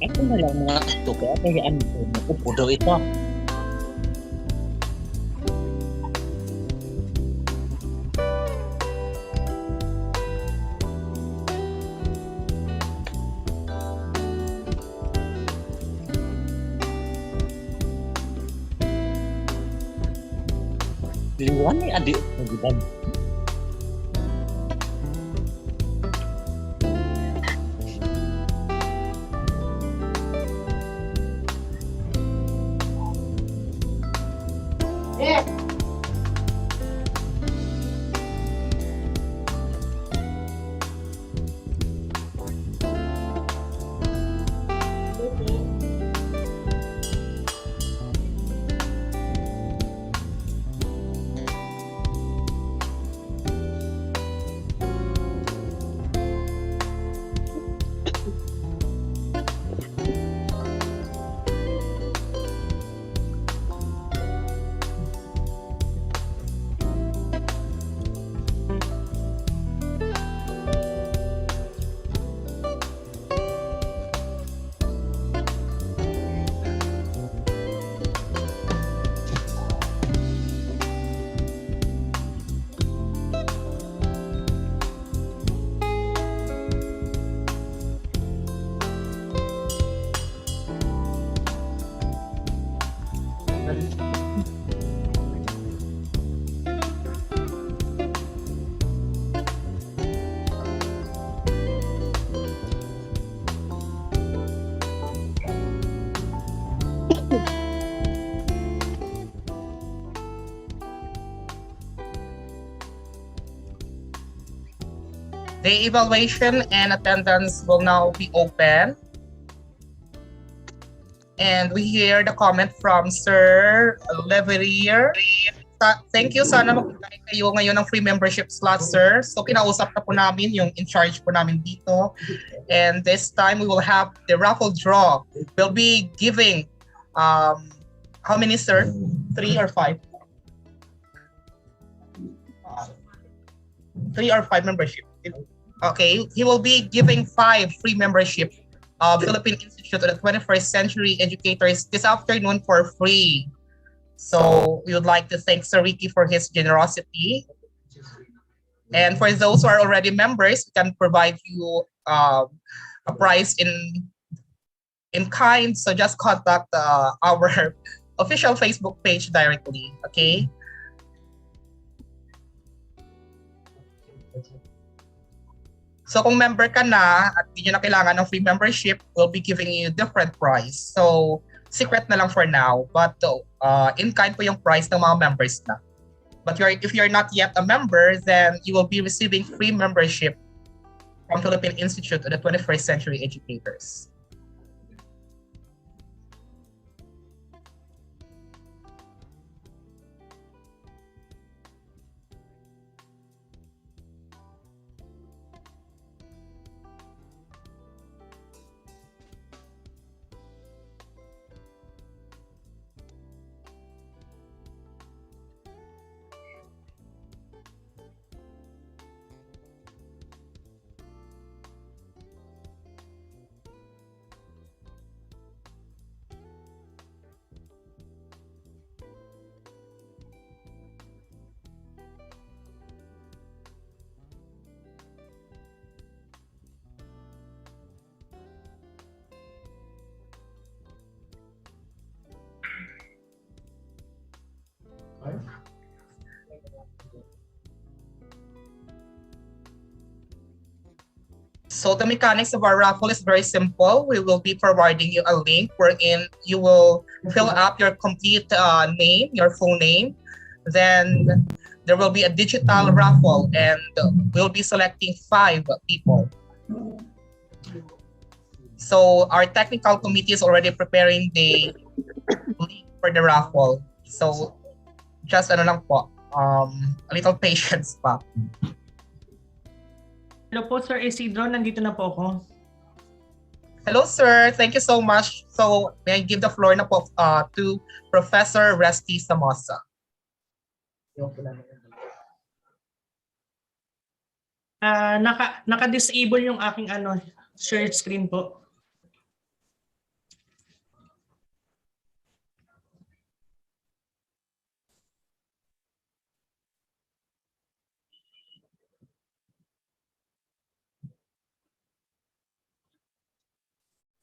Ito na lang mga ito kaya kayaan ko nakupo daw ito. Liwan ni adik pagibad. The evaluation and attendance will now be open. And we hear the comment from Sir Leverier. Thank you. Sana magbigay kayo ngayon ng free membership slot, sir. So kinausap na po namin yung in charge po namin dito. And this time we will have the raffle draw. We'll be giving, how many, sir? 3 or 5? 3 or 5 membership. Okay, he will be giving 5 free membership of Philippine Institute of the 21st Century Educators this afternoon for free. So we would like to thank Sir Ricky for his generosity. And for those who are already members, we can provide you a prize in kind. So just contact our official Facebook page directly, okay? So kung member ka na at hindi nyo na kailangan ng free membership, we'll be giving you different price. So secret na lang for now, but in kind po yung price ng mga members na. But if you're not yet a member, then you will be receiving free membership from Philippine Institute of the 21st Century Educators. So the mechanics of our raffle is very simple. We will be forwarding you a link wherein you will fill up your complete name, your full name. Then there will be a digital raffle and we'll be selecting 5 people. So our technical committee is already preparing the link for the raffle. So just ano lang po, a little patience pa. Hello po, Sir Isidro. Nandito na po ako. Hello, sir. Thank you so much. So may I give the floor na po to Professor Resty Samosa. Naka-disable yung aking share screen po.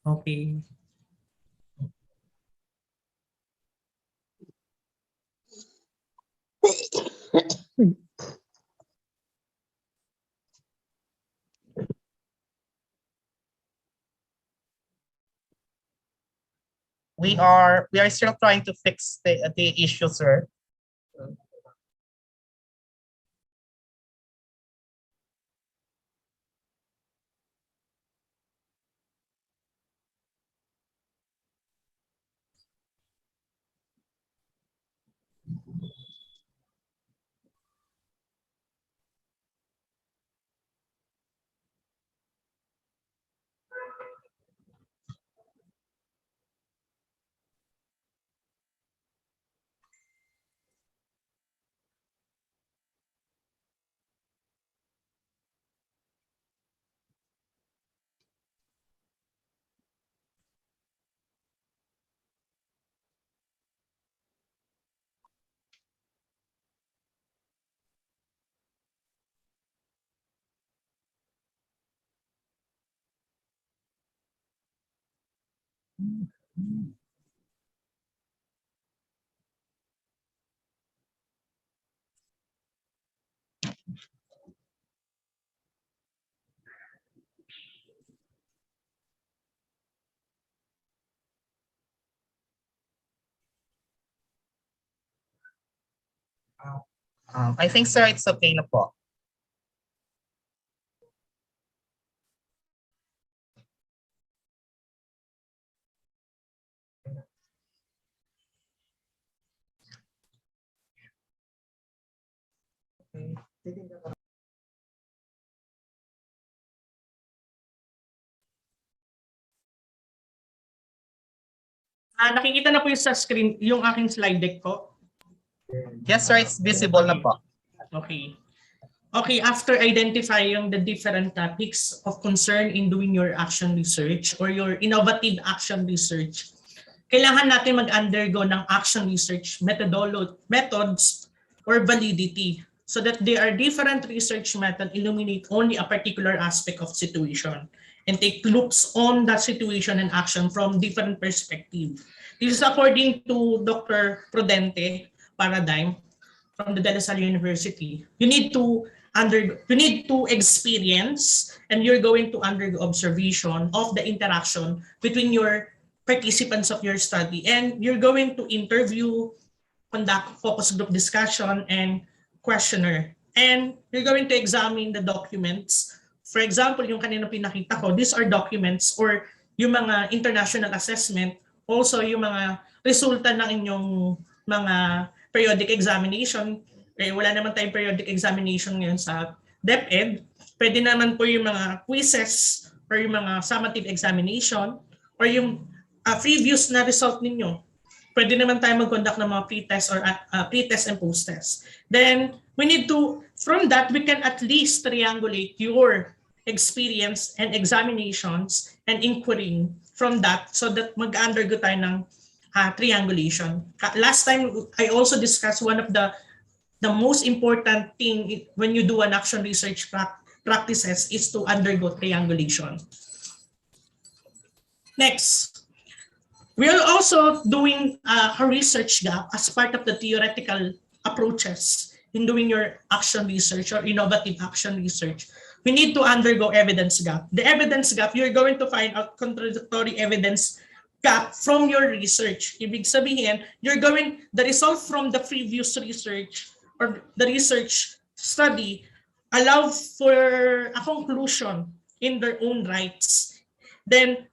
Okay. We are still trying to fix the issue, sir. I think, sir, it's okay na po. Nakikita na po yung sa screen yung aking slide deck po. Yes, sir, it's visible na po. Okay. Okay, after identifying the different topics of concern in doing your action research or your innovative action research, kailangan natin mag-undergo ng action research methods or validity so that there are different research methods illuminate only a particular aspect of situation and take looks on that situation and action from different perspectives. This is according to Dr. Prudente paradigm from the De La Salle University. You need to experience and you're going to undergo observation of the interaction between your participants of your study, and you're going to interview, conduct focus group discussion and questionnaire, and you're going to examine the documents. For example, yung kanina pinakita ko, these are documents or yung mga international assessment, also yung mga resulta ng inyong mga periodic examination. Wala naman tayong periodic examination ngayon sa DepEd. Pwede naman po yung mga quizzes or yung mga summative examination or yung previous na result ninyo. Pwede naman tayo mag-conduct ng mga pre-test or pre-test and post-test. Then, we need to, from that, we can at least triangulate your experience and examinations and inquiring from that so that mag-undergo tayo ng triangulation. Last time, I also discussed one of the most important thing when you do an action research practices is to undergo triangulation. Next, we are also doing a research gap as part of the theoretical approaches in doing your action research or innovative action research. We need to undergo evidence gap. The evidence gap, you're going to find out contradictory evidence gap from your research. Ibig sabihin, the result from the previous research or the research study allow for a conclusion in their own rights.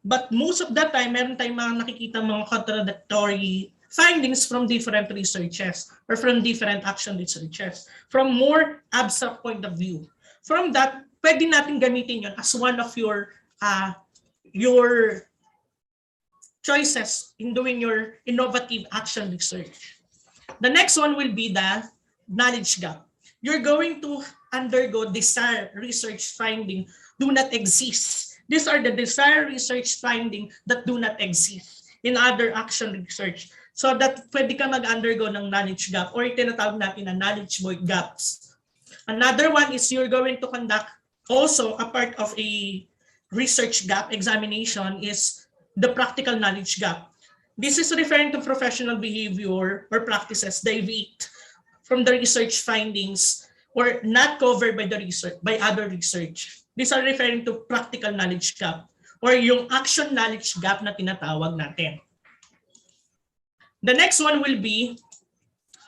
But most of the time, meron tayong mga nakikita mga contradictory findings from different researches or from different action researches from more abstract point of view. From that, pwede natin gamitin yun as one of your choices in doing your innovative action research. The next one will be the knowledge gap. You're going to undergo desired research finding do not exist. These are the desired research finding that do not exist in other action research. So that pwede ka mag-undergo ng knowledge gap or tinatawag natin na knowledge void gaps. Another one is you're going to conduct also a part of a research gap examination is the practical knowledge gap. This is referring to professional behavior or practices deviate from the research findings or not covered by the research by other research. These are referring to practical knowledge gap or yung action knowledge gap na tinatawag natin. The next one will be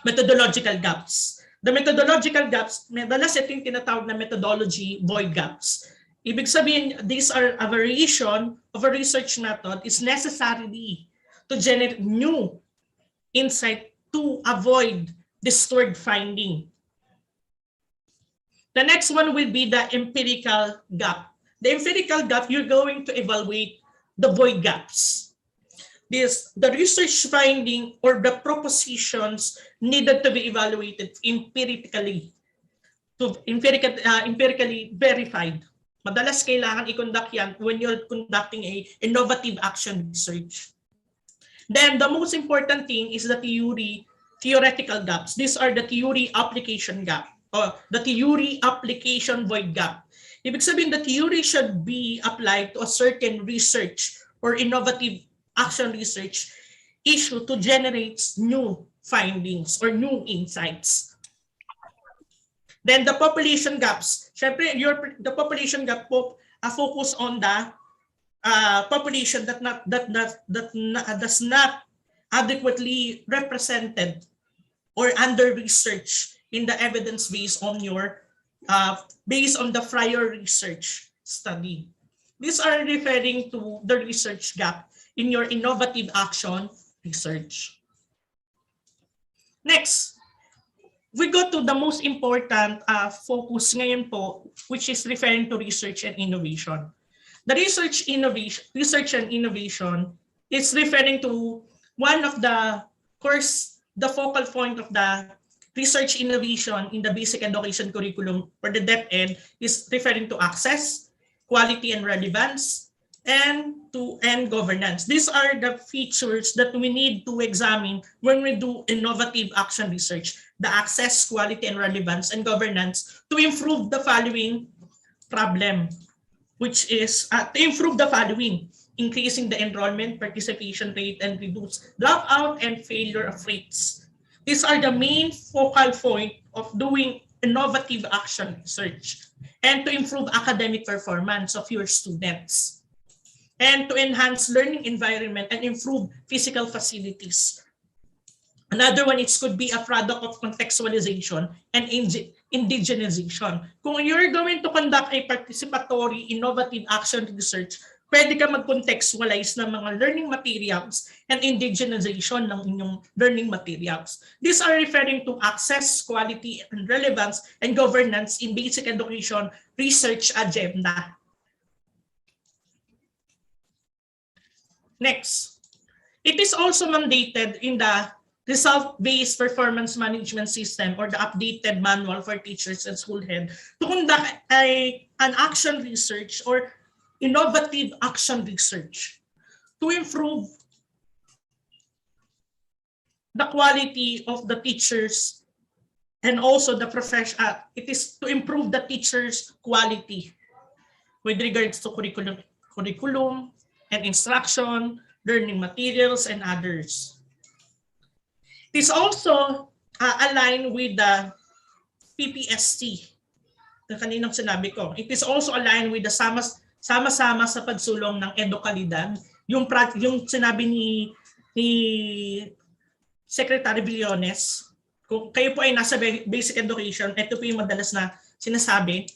methodological gaps. The methodological gaps, madalas ito yung tinatawag na methodology void gaps. Ibig sabihin, these are a variation of a research method is necessary to generate new insight to avoid distorted finding. The next one will be the empirical gap. The empirical gap, you're going to evaluate the void gaps. The research finding or the propositions needed to be evaluated empirically verified. Madalas kailangan i-conduct yan when you're conducting a innovative action research. Then the most important thing is the theoretical gaps. These are the theory application gap or the theory application void gap. Ibig sabihin, the theory should be applied to a certain research or innovative action research issue to generate new findings or new insights. Then the population gaps. Syempre, the population gap po focus on the population that does not adequately represented or under research in the evidence based on your based on the prior research study. These are referring to the research gap in your innovative action research. Next, we go to the most important focus ngayon po, which is referring to research and innovation. The research and innovation is referring to one of the course, the focal point of the research innovation in the basic education curriculum for the DepEd is referring to access, quality and relevance, and governance. These are the features that we need to examine when we do innovative action research: the access, quality and relevance, and governance, to improve the following problem, which is to improve the following: increasing the enrollment, participation rate, and reduce dropout and failure of rates. These are the main focal point of doing innovative action research, and to improve academic performance of your students, and to enhance learning environment and improve physical facilities. Another one, it could be a product of contextualization and indigenization. Kung you're going to conduct a participatory innovative action research, pwede ka mag-contextualize ng mga learning materials and indigenization ng inyong learning materials. These are referring to access, quality, and relevance, and governance in basic education research agenda. Next, it is also mandated in the result-based performance management system, or the updated manual for teachers and school head, to conduct an action research or innovative action research to improve the quality of the teachers and also the profession. It is to improve the teachers' quality with regards to curriculum and instruction, learning materials, and others. It is also aligned with the PPST, na kaninang sinabi ko. It is also aligned with the sama-sama sa pagsulong ng edukalidad. Yung sinabi ni Secretary Villones, kung kayo po ay nasa basic education, ito po yung madalas na sinasabi,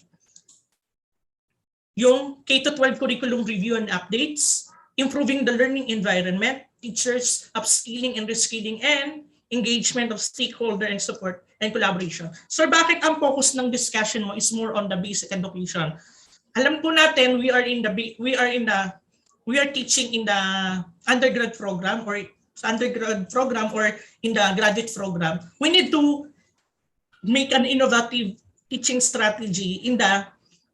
yung K-12 curriculum review and updates, improving the learning environment, teachers upskilling and reskilling, and engagement of stakeholder and support and collaboration. So bakit ang focus ng discussion mo is more on the basic education? Alam po natin we are teaching in the undergrad program or in the graduate program. We need to make an innovative teaching strategy in the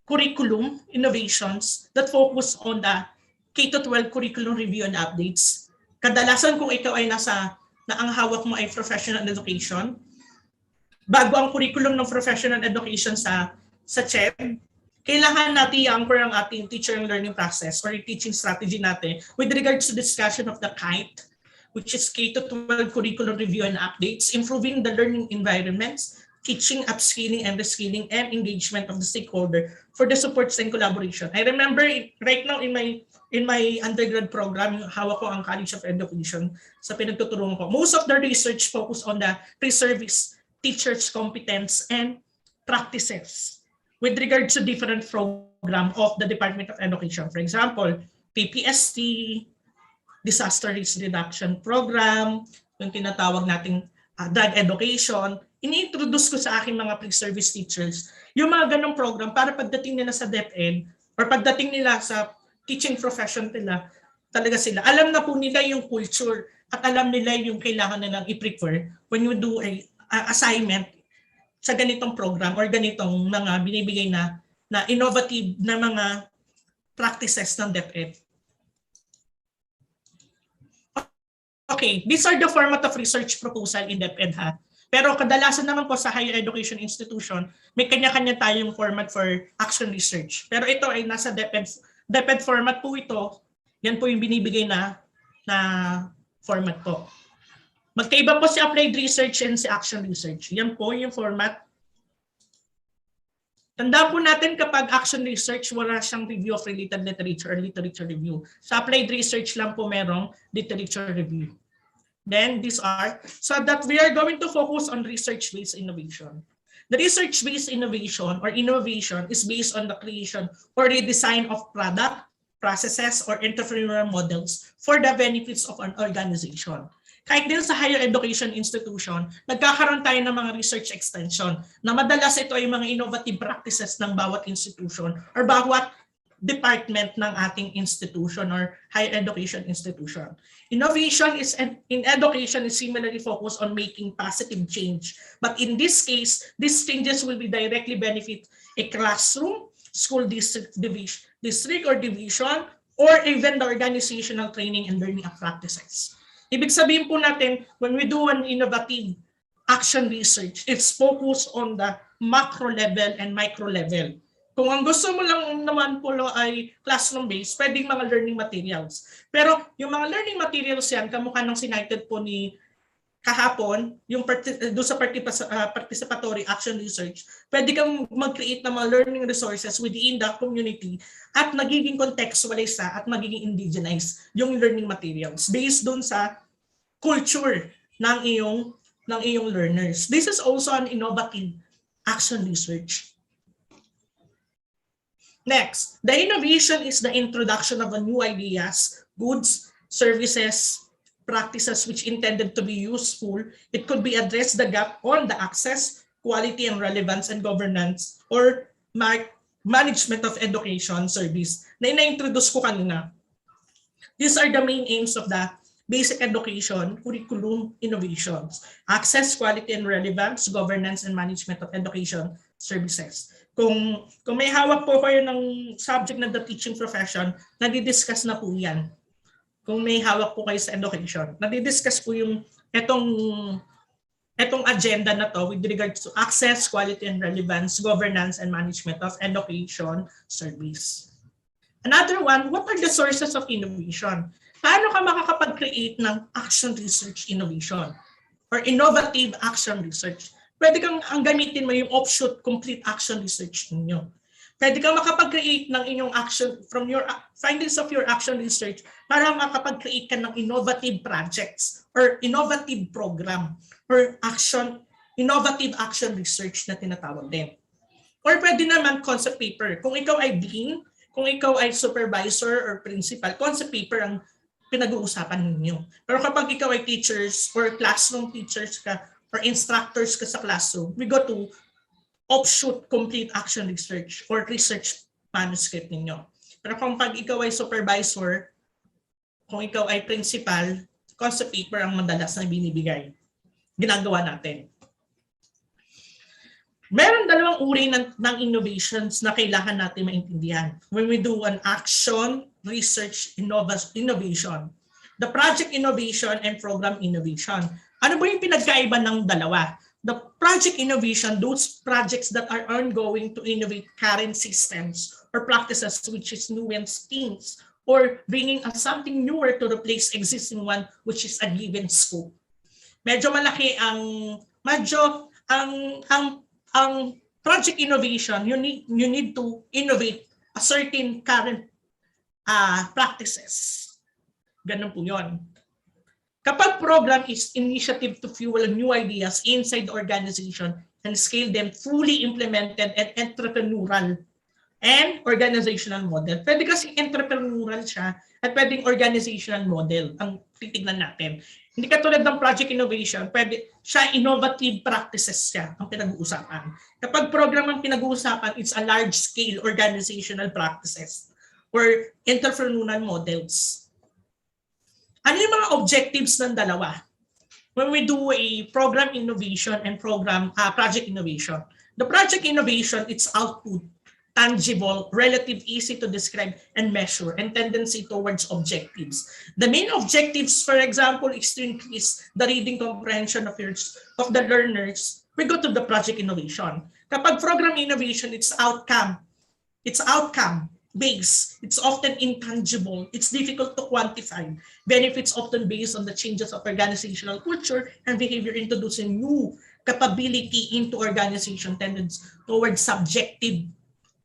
curriculum innovations that focus on the K-12 curriculum review and updates. Kadalasan kung ikaw ay ang hawak mo ay professional education, bago ang curriculum ng professional education sa CHED, kailangan natin i-anchor ang ating teacher and learning process or teaching strategy natin with regards to discussion of the KITE, which is K-12 curriculum review and updates, improving the learning environments, teaching, upskilling, and reskilling, and engagement of the stakeholder for the supports and collaboration. I remember right now in my undergrad program, hawak ko ang College of Education sa pinagtuturuan ko. Most of the research focus on the pre-service teachers' competence and practices with regard to different program of the Department of Education. For example, PPST, Disaster Risk Reduction Program, yung tinatawag nating drug education. Ini-introduce ko sa aking mga pre-service teachers yung mga ganong program para pagdating nila sa DepEd or pagdating nila sa teaching profession nila, talaga sila. Alam na po nila yung culture at alam nila yung kailangan nilang i-prepare when you do a assignment sa ganitong program or ganitong mga binibigay na innovative na mga practices ng DepEd. Okay, these are the format of research proposal in DepEd ha. Pero kadalasan naman po sa higher education institution, may kanya-kanya tayong format for action research. Pero ito ay nasa DepEd format po ito. Yan po yung binibigay na format po. Magkaiba po si applied research and si action research. Yan po yung format. Tandaan po natin kapag action research, wala siyang review of related literature or literature review. Sa applied research lang po merong literature review. Then these are, so that we are going to focus on research-based innovation. The research-based innovation or innovation is based on the creation or redesign of product, processes, or entrepreneurial models for the benefits of an organization. Kahit din sa higher education institution, nagkakaroon tayo ng mga research extension na madalas ito ay mga innovative practices ng bawat institution or bawat department ng ating institution or higher education institution. Innovation in education is similarly focused on making positive change. But in this case, these changes will be directly benefit a classroom, school district or division, or even the organizational training and learning practices. Ibig sabihin po natin, when we do an innovative action research, it's focused on the macro level and micro level. Kung ang gusto mo lang naman po ay classroom-based, pwedeng mga learning materials. Pero yung mga learning materials yan, kamukha ng sinited po ni kahapon, yung doon sa participatory action research, pwede kang mag-create ng mga learning resources within the community at magiging contextualize at magiging indigenize yung learning materials based doon sa culture ng iyong learners. This is also an innovative action research. Next, the innovation is the introduction of new ideas, goods, services, practices which intended to be useful. It could be address the gap on the access, quality and relevance and governance or management of education service na ina-introduce ko kanina. These are the main aims of the basic education curriculum innovations: access, quality and relevance, governance and management of education services. Kung may hawak po kayo ng subject na the teaching profession, nadi-discuss na po yan. Kung may hawak po kayo sa education, nadi-discuss po yung etong agenda na to with regards to access, quality and relevance, governance and management of education service. Another one, what are the sources of innovation? Paano ka makakapag-create ng action research innovation or innovative action research? Pwede kang gamitin mo yung offshoot complete action research ninyo. Pwede kang makapag-create ng inyong action from your findings of your action research para makapag-create ka ng innovative projects or innovative program or innovative action research na tinatawag din. Or pwede naman concept paper. Kung ikaw ay dean, kung ikaw ay supervisor or principal, concept paper ang pinag-uusapan ninyo. Pero kapag ikaw ay teachers or classroom teachers ka or instructors ka sa classroom, we go to offshoot complete action research or research manuscript ninyo. Pero kung pag ikaw ay supervisor, kung ikaw ay principal, concept paper ang madalas na binibigay. Ginagawa natin. Meron dalawang uri ng innovations na kailangan natin maintindihan when we do an action research innovation. The project innovation and program innovation. Ano ba yung pinagkaiba ng dalawa? The project innovation, those projects that are ongoing to innovate current systems or practices which is nuanced things or bringing something newer to replace existing one which is a given scope. Medyo malaki ang project innovation, you need to innovate a certain current practices. Ganun po yun. Kapag program is initiative to fuel new ideas inside the organization and scale them fully implemented and entrepreneurial and organizational model. Pwede kasi entrepreneurial siya at pwedeng organizational model ang titignan natin. Hindi katulad ng project innovation, pwede siya innovative practices siya ang pinag-uusapan. Kapag program ang pinag-uusapan, it's a large-scale organizational practices or entrepreneurial models. Ano yung mga objectives ng dalawa? When we do a program innovation and project innovation, the project innovation, its output, tangible, relative, easy to describe and measure, and tendency towards objectives. The main objectives, for example, is to increase the reading comprehension of the learners. We go to the project innovation. Kapag program innovation, it's outcome based. It's often intangible. It's difficult to quantify. Benefits often based on the changes of organizational culture and behavior, introducing new capability into organization tended towards subjective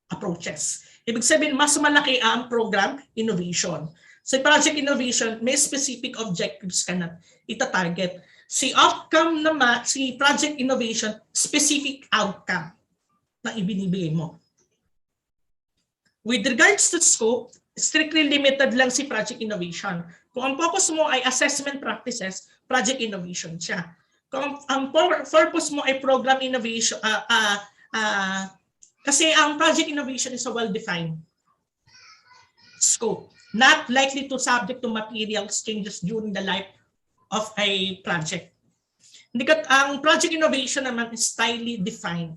approaches. Ibig sabihin, mas malaki ang program innovation. Sa project innovation, may specific objectives ka na ita-target. Si outcome naman, si project innovation, specific outcome na ibinibigay mo. With regards to scope, strictly limited lang si project innovation. Kung ang focus mo ay assessment practices, project innovation siya. Kung ang purpose mo ay program innovation, kasi ang project innovation is a well-defined scope, not likely to subject to material changes during the life of a project. Ang project innovation naman is tightly defined.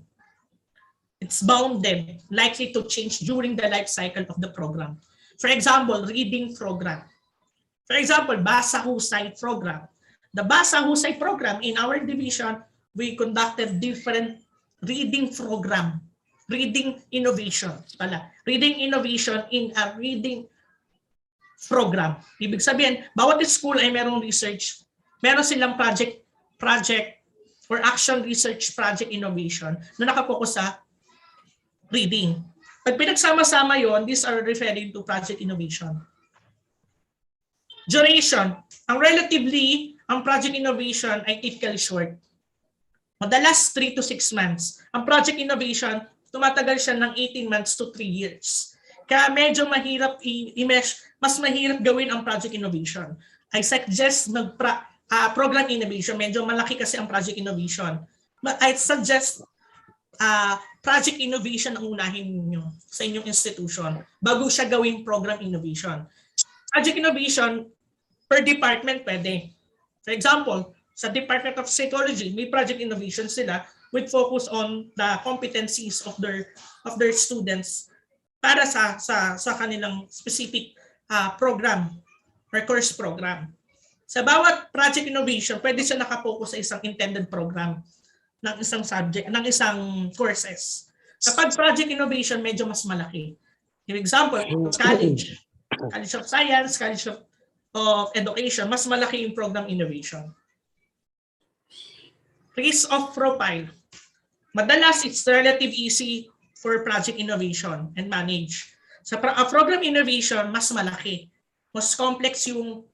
It's bounded, likely to change during the life cycle of the program. For example, reading program. For example, Basa Husay program. The Basa Husay program in our division, we conducted different reading program. Reading innovation pala. Reading innovation in a reading program. Ibig sabihin, bawat school ay merong research, meron silang project or action research project innovation na nakapokus sa reading. Pag pinagsama-sama yon, these are referring to project innovation. Duration. Ang project innovation ay typically short. Madalas 3 to 6 months. Ang project innovation, tumatagal siya ng 18 months to 3 years. Kaya medyo mahirap i-mesh, mas mahirap gawin ang project innovation. I suggest program innovation, medyo malaki kasi ang project innovation. But I suggest project innovation ang unahin niyo sa inyong institution bago siya gawing program innovation. Project innovation per department pwede. For example, sa Department of Psychology, may project innovation sila with focus on the competencies of their students para sa kanilang specific program or course program. Sa bawat project innovation, pwede siya nakapokus sa isang intended program ng isang subject, ng isang courses. Kapag project innovation, medyo mas malaki. For example, college of Science, College of Education, mas malaki yung program innovation. Risk of profile. Madalas, it's relative easy for project innovation and manage. Sa program innovation, mas malaki. Mas complex yung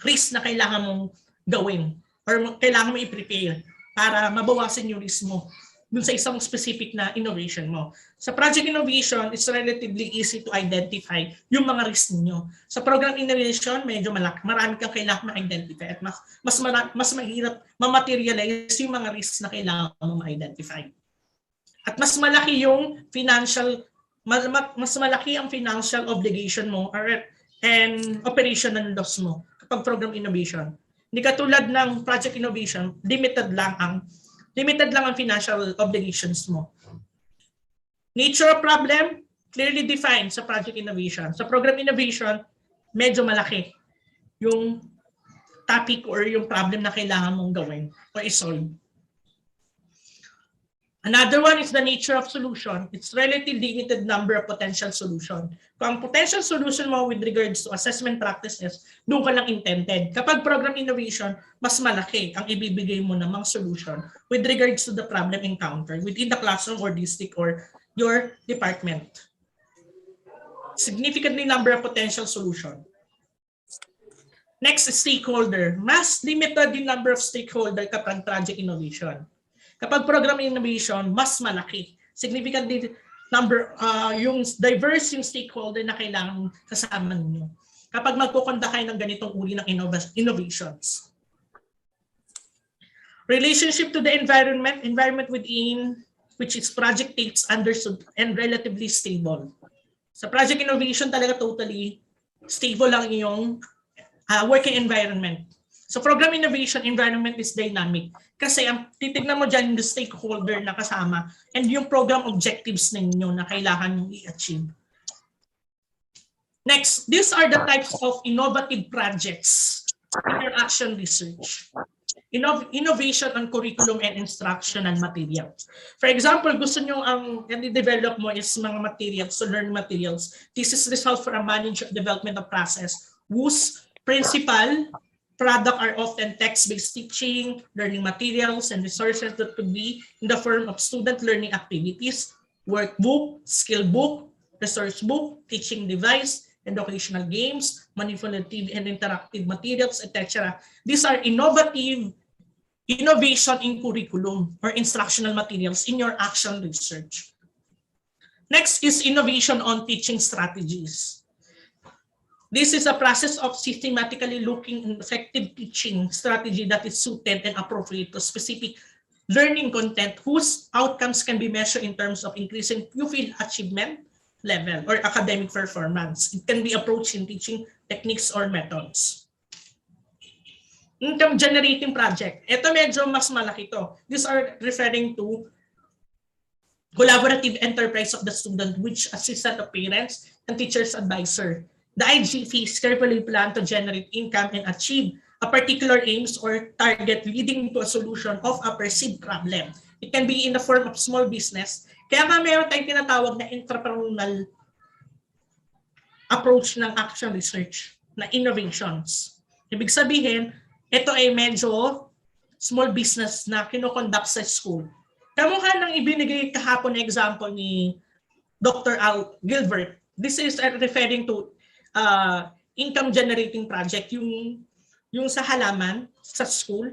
risk na kailangan mong gawin or kailangan mo i-prepare para mabawasan yung risk mo dun sa isang specific na innovation mo. Sa project innovation, it's relatively easy to identify yung mga risk niyo. Sa program innovation, medyo marami kang kailangan ma-identify at mas mahirap ma-materialize yung mga risks na kailangan mo ma-identify. At mas malaki yung mas malaki ang financial obligation mo and operational loss mo kapag program innovation. Hindi katulad ng project innovation, limited lang ang financial obligations mo. Nature of problem, clearly defined sa project innovation. Sa program innovation, medyo malaki yung topic or yung problem na kailangan mong gawin o i-solve. Another one is the nature of solution. It's relatively limited number of potential solution. Kung ang potential solution mo with regards to assessment practices, doon ka lang intended. Kapag program innovation, mas malaki ang ibibigay mo ng mga solution with regards to the problem encountered within the classroom or district or your department. Significantly number of potential solution. Next is stakeholder. Mas limited yung number of stakeholder kapag project innovation. Kapag program innovation, mas malaki. Significantly yung diverse yung stakeholder na kailangan kasama ninyo. Kapag magkukonda kayo ng ganitong uri ng innovations. Relationship to the environment within which is project takes understood and relatively stable. Sa project innovation talaga totally stable lang yung working environment. So program innovation environment is dynamic kasi ang titignan mo dyan yung stakeholder na kasama and yung program objectives ninyo na kailangan nyo i-achieve. Next, these are the types of innovative projects in your action research. Innovation on curriculum and instructional materials. For example, gusto nyo ang i-develop mo is mga materials, so learning materials. This is result for a managed development of process whose principal product are often text-based teaching, learning materials, and resources that could be in the form of student learning activities workbook, skill book, resource book, teaching device, educational games, manipulative and interactive materials, etc. These are innovation in curriculum or instructional materials in your action research. Next is innovation on teaching strategies. This is a process of systematically looking at effective teaching strategy that is suited and appropriate to specific learning content whose outcomes can be measured in terms of increasing pupil achievement level or academic performance. It can be approached in teaching techniques or methods. Income generating project. Ito medyo mas malaki to. These are referring to collaborative enterprise of the student which assistant of parents and teachers advisor. The IGPs carefully plan to generate income and achieve a particular aims or target leading to a solution of a perceived problem. It can be in the form of small business. Kaya nga meron tayong tinatawag na entrepreneurial approach ng action research na innovations. Ibig sabihin, ito ay medyo small business na kinoconduct sa school. Kamukha ng ibinigay kahapon na example ni Dr. Al Gilbert. This is referring to income generating project, yung sa halaman sa school.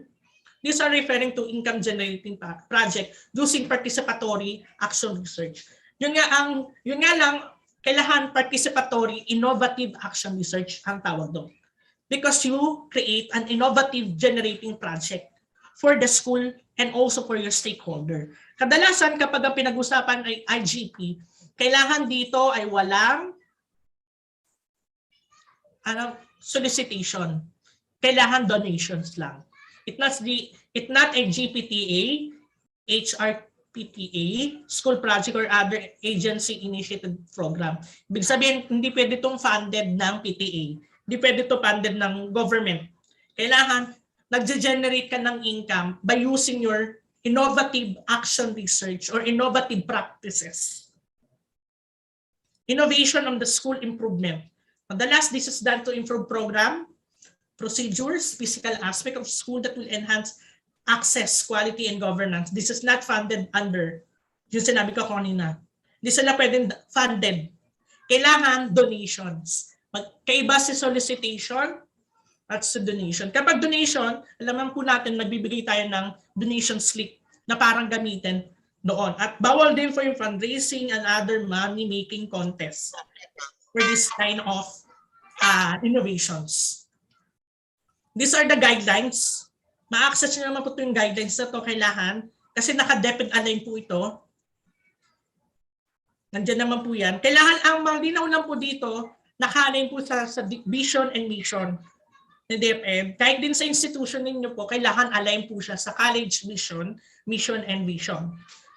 These are referring to income generating project using participatory action research. Yun nga lang, kailangan participatory innovative action research ang tawag doon. Because you create an innovative generating project for the school and also for your stakeholder. Kadalasan kapag ang pinag-usapan ay IGP, kailangan dito ay walang solicitation. Kailangan donations lang. It not a GPTA, HRPTA, school project or other agency initiated program. Ibig sabihin, hindi pwede itong funded ng PTA. Hindi pwede ito funded ng government. Kailangan nag-generate ka ng income by using your innovative action research or innovative practices. Innovation on the school improvement. Madalas, this is done to improve program, procedures, physical aspect of school that will enhance access, quality, and governance. This is not funded under, yung sinabi ko kanina. Hindi sila pwedeng funded. Kailangan donations. Kaiba si solicitation at sa donation. Kapag donation, alam po natin, magbibigay tayo ng donation slip na parang gamitin doon. At bawal din for yung fundraising and other money-making contests for this kind of innovations. These are the guidelines. Ma-access nyo naman po ito yung guidelines na ito kailangan kasi naka-depend align po ito. Nandiyan naman po yan. Kailangan ang malinaw lang po dito, naka-align po sa vision and mission ng DepEd. Kahit din sa institution ninyo po, kailangan align po siya sa college mission, mission and vision.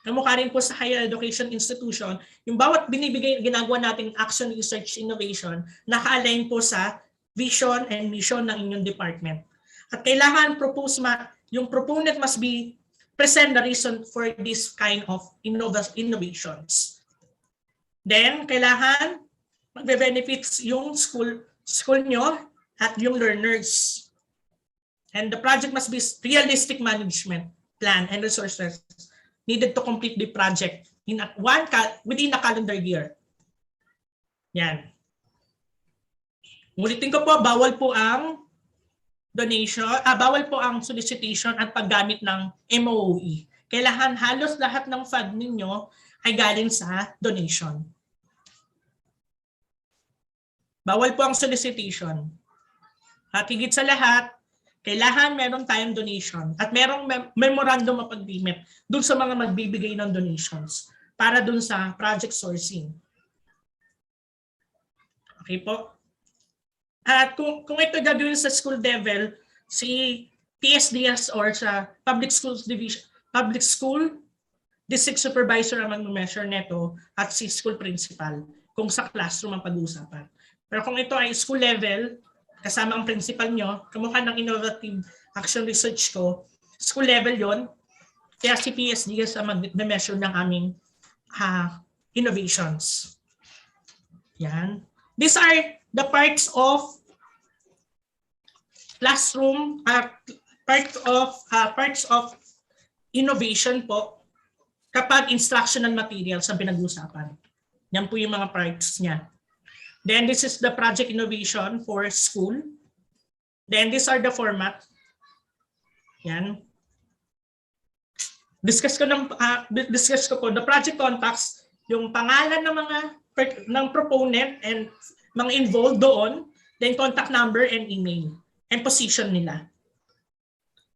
Kamukha rin po sa higher education institution, yung bawat binibigay, ginagawa nating action, research, innovation, naka-align po sa vision and mission ng inyong department. At kailangan yung proponent must be present the reason for this kind of innovations. Then, kailangan magbe-benefits yung school nyo at yung learners. And the project must be realistic management plan and resources needed to complete the project within a calendar year. Yan. Ulitin ko po, bawal po ang donation, bawal po ang solicitation at paggamit ng MOE. Kailangan halos lahat ng fund ninyo ay galing sa donation. Bawal po ang solicitation. At higit sa lahat, kailangan meron tayong donation at merong memorandum of agreement dun sa mga magbibigay ng donations para dun sa project sourcing. Okay po? At kung ito gagawin sa school level, si PSDS or sa Public Schools Division, Public School District Supervisor ang mag-measure neto at si school principal kung sa classroom ang pag-uusapan. Pero kung ito ay school level, kasama ang principal nyo, kamukha ng innovative action research ko, school level yon, kaya si PSDS ang mag-measure ng aming innovations. Yan. These are the parts of classroom, parts of innovation po kapag instructional materials ang pinag-uusapan. Yan po yung mga parts niya. Then this is the project innovation for school. Then these are the format. Yan. Discuss ko po the project contacts, yung pangalan ng mga ng proponent and mga involved doon, then contact number and email and position nila.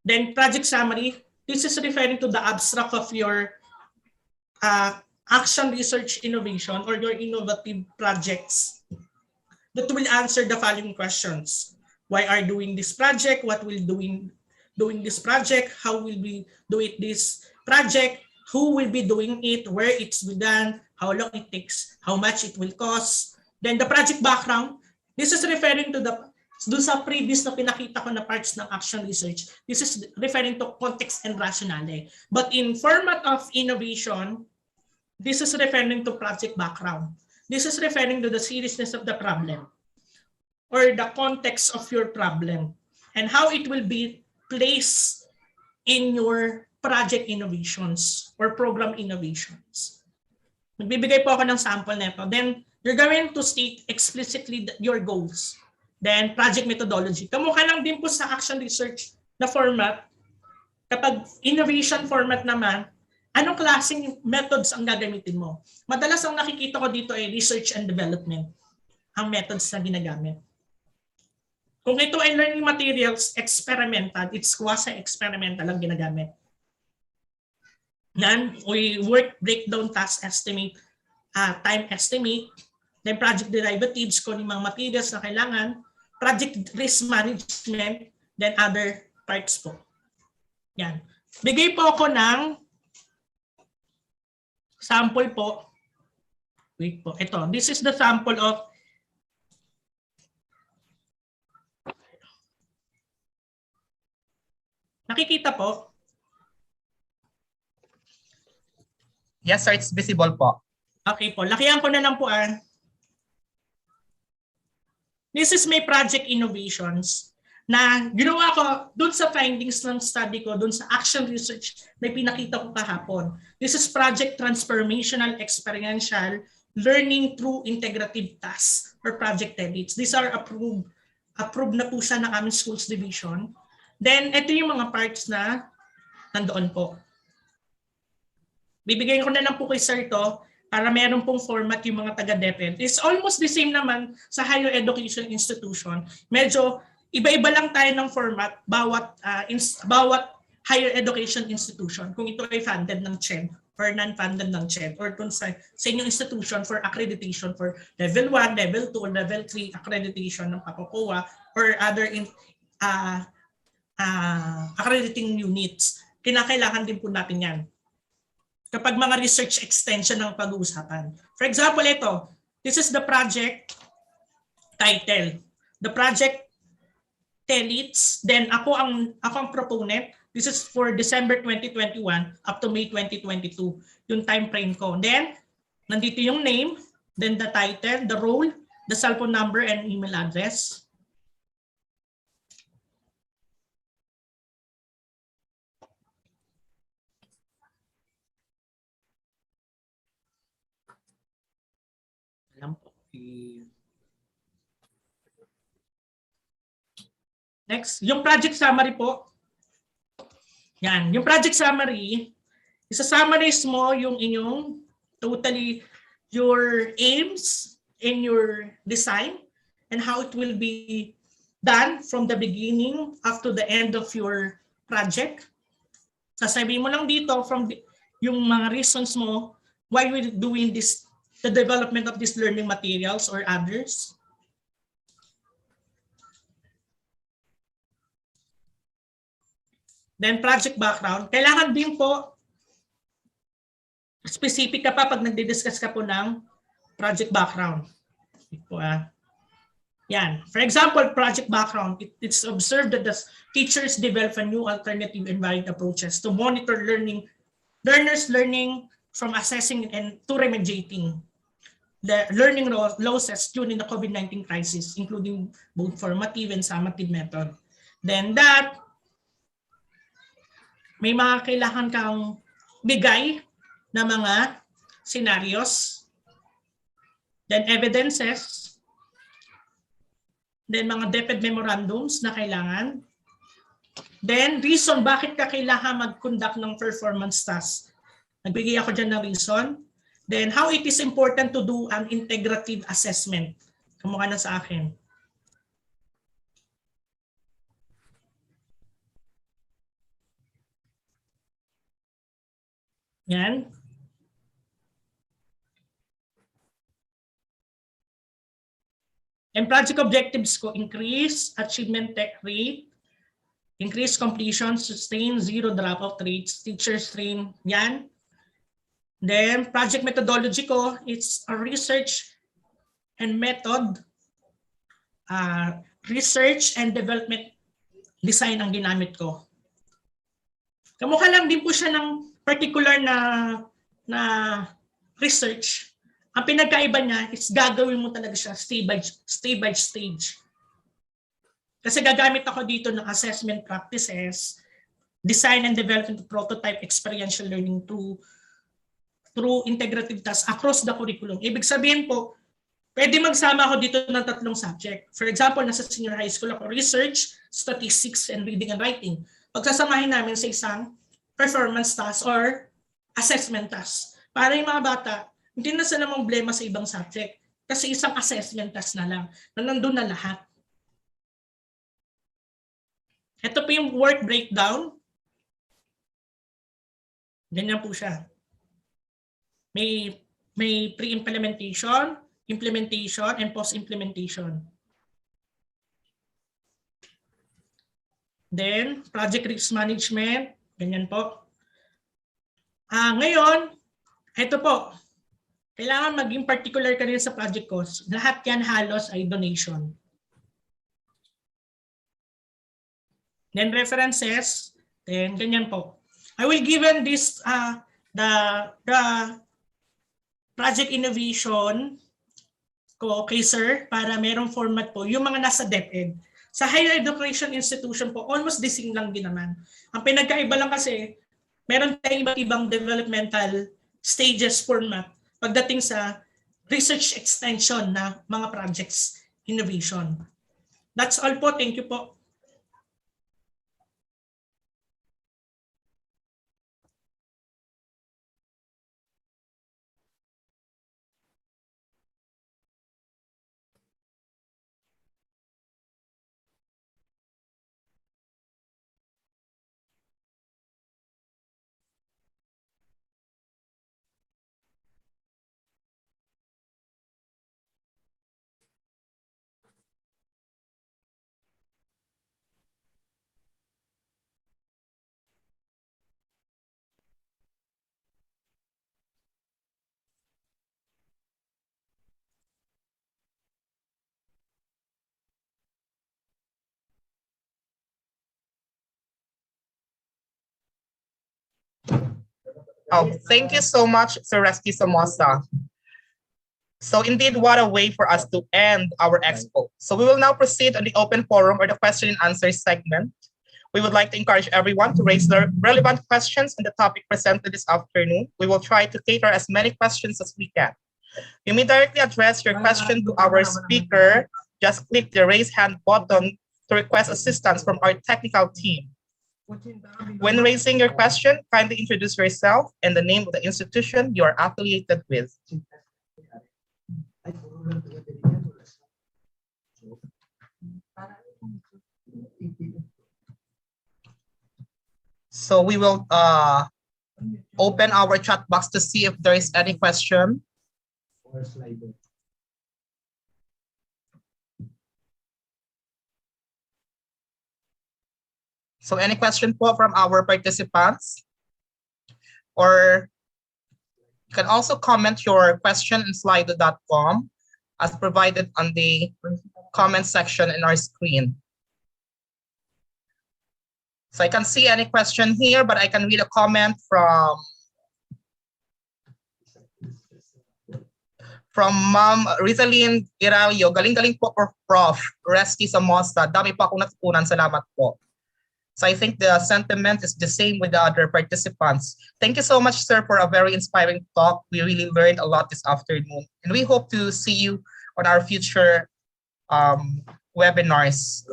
Then project summary, this is referring to the abstract of your action research innovation or your innovative projects that will answer the following questions. Why are doing this project? What will doing this project? How will we do it this project? Who will be doing it? Where it's be done? How long it takes? How much it will cost? Then the project background. This is referring to doon sa previous na pinakita ko na parts ng action research. This is referring to context and rationale. But in format of innovation, this is referring to project background. This is referring to the seriousness of the problem or the context of your problem and how it will be placed in your project innovations or program innovations. Magbibigay po ako ng sample nito. Then you're going to state explicitly your goals. Then project methodology. Kamukha lang din po sa action research na format. Kapag innovation format naman, anong klaseng methods ang gagamitin mo? Madalas ang nakikita ko dito ay research and development ang methods na ginagamit. Kung ito ay learning materials, experimental, it's quasi-experimental ang ginagamit. Nan, we work breakdown task estimate, time estimate, then project derivatives kung yung mga materials na kailangan, project risk management, then other parts po. Yan. Bigay po ako ng sample po. Wait po. Ito. This is the sample of nakikita po. Yes, sir. It's visible po. Okay po. Lakihan ko na lang po. This is my project innovations na ginawa ko dun sa findings ng study ko, dun sa action research na pinakita ko kahapon. This is project transformational experiential learning through integrative tasks or project edits. These are approved na po siya ng aming schools division. Then ito yung mga parts na nandoon po. Bibigyan ko na lang po kay sir to para meron pong format yung mga taga-DepEd. It's almost the same naman sa higher education institution. Medyo iba-iba lang tayo ng format bawat higher education institution. Kung ito ay funded ng CHED or non-funded ng CHED or kung sa inyong institution for accreditation for level 1, level 2, or level 3 accreditation ng PAPOCOA or other accrediting units. Kinakailangan din po natin yan kapag mga research extension ang pag-uusapan. For example, ito, this is the project title. The project tellits, then ako ang proponent. This is for December 2021 up to May 2022, yung time frame ko. Then, nandito yung name, then the title, the role, the cellphone number, and email address. Next, yung project summary po. Yan, yung project summary, isa-summarize mo yung inyong totally your aims in your design and how it will be done from the beginning up to the end of your project. Sasabihin mo lang dito from yung mga reasons mo why we're doing this, the development of these learning materials or others. Then project background. Kailangan din po specific ka pa pag nagdi-discuss ka po ng project background. Yan. For example, project background, it's observed that the teachers develop a new alternative and varied approaches to monitor learners learning from assessing and to remediating the learning losses during the COVID-19 crisis, including both formative and summative method. Then may mga kailangan kang bigay na mga scenarios, then evidences, then mga DepEd memorandums na kailangan, then reason bakit ka kailangan mag-conduct ng performance task. Nagbigay ako dyan ng reason. Then how it is important to do an integrative assessment. Kamukha na sa akin. Yan. And project objectives ko, increase achievement rate, increase completion, sustain zero dropout rates, teachers train, yan. Then project methodology ko, it's a research and method, research and development design ang ginamit ko. Kamukha lang din po siya ng particular na research. Ang pinagkaiba niya is gagawin mo talaga siya stage by stage. Kasi gagamit ako dito ng assessment practices, design and development of prototype experiential learning through integrative tasks across the curriculum. Ibig sabihin po, pwede magsama ako dito ng 3 subject. For example, nasa senior high school ako, research, statistics, and reading and writing. Pagsasamahin namin sa isang performance task or assessment task. Para yung mga bata, hindi na sila problema sa ibang subject. Kasi isang assessment task na lang, na nandun na lahat. Ito po yung work breakdown. Ganyan po siya. May pre-implementation, implementation, and post-implementation. Then, project risk management. Ganyan po. Ngayon, ito po. Kailangan maging particular ka rin sa project cost. Lahat yan halos ay donation. Then references. Then ganyan po. I will given this the project innovation ko kay sir para merong format po yung mga nasa DepEd. Sa higher education institution po, almost the same lang din naman. Ang pinagkaiba lang kasi, meron tayong iba't ibang developmental stages format pagdating sa research extension na mga projects innovation. That's all po. Thank you po. Oh, thank you so much, Sir Resty Somoza. So indeed, what a way for us to end our expo. So we will now proceed on the open forum or the question and answer segment. We would like to encourage everyone to raise their relevant questions on the topic presented this afternoon. We will try to cater as many questions as we can. You may directly address your question to our speaker. Just click the raise hand button to request assistance from our technical team. When raising your question, kindly introduce yourself and the name of the institution you are affiliated with. So we will open our chat box to see if there is any question. So any question po from our participants? Or you can also comment your question in slido.com as provided on the comment section in our screen. So I can see any question here, but I can read a comment from Ma'am Rizalyn Iralio. Galing-galing po, Prof. Resty Somoza. Dami pa akong natutunan. Salamat po. So I think the sentiment is the same with the other participants. Thank you so much, sir, for a very inspiring talk. We really learned a lot this afternoon, and we hope to see you on our future webinars.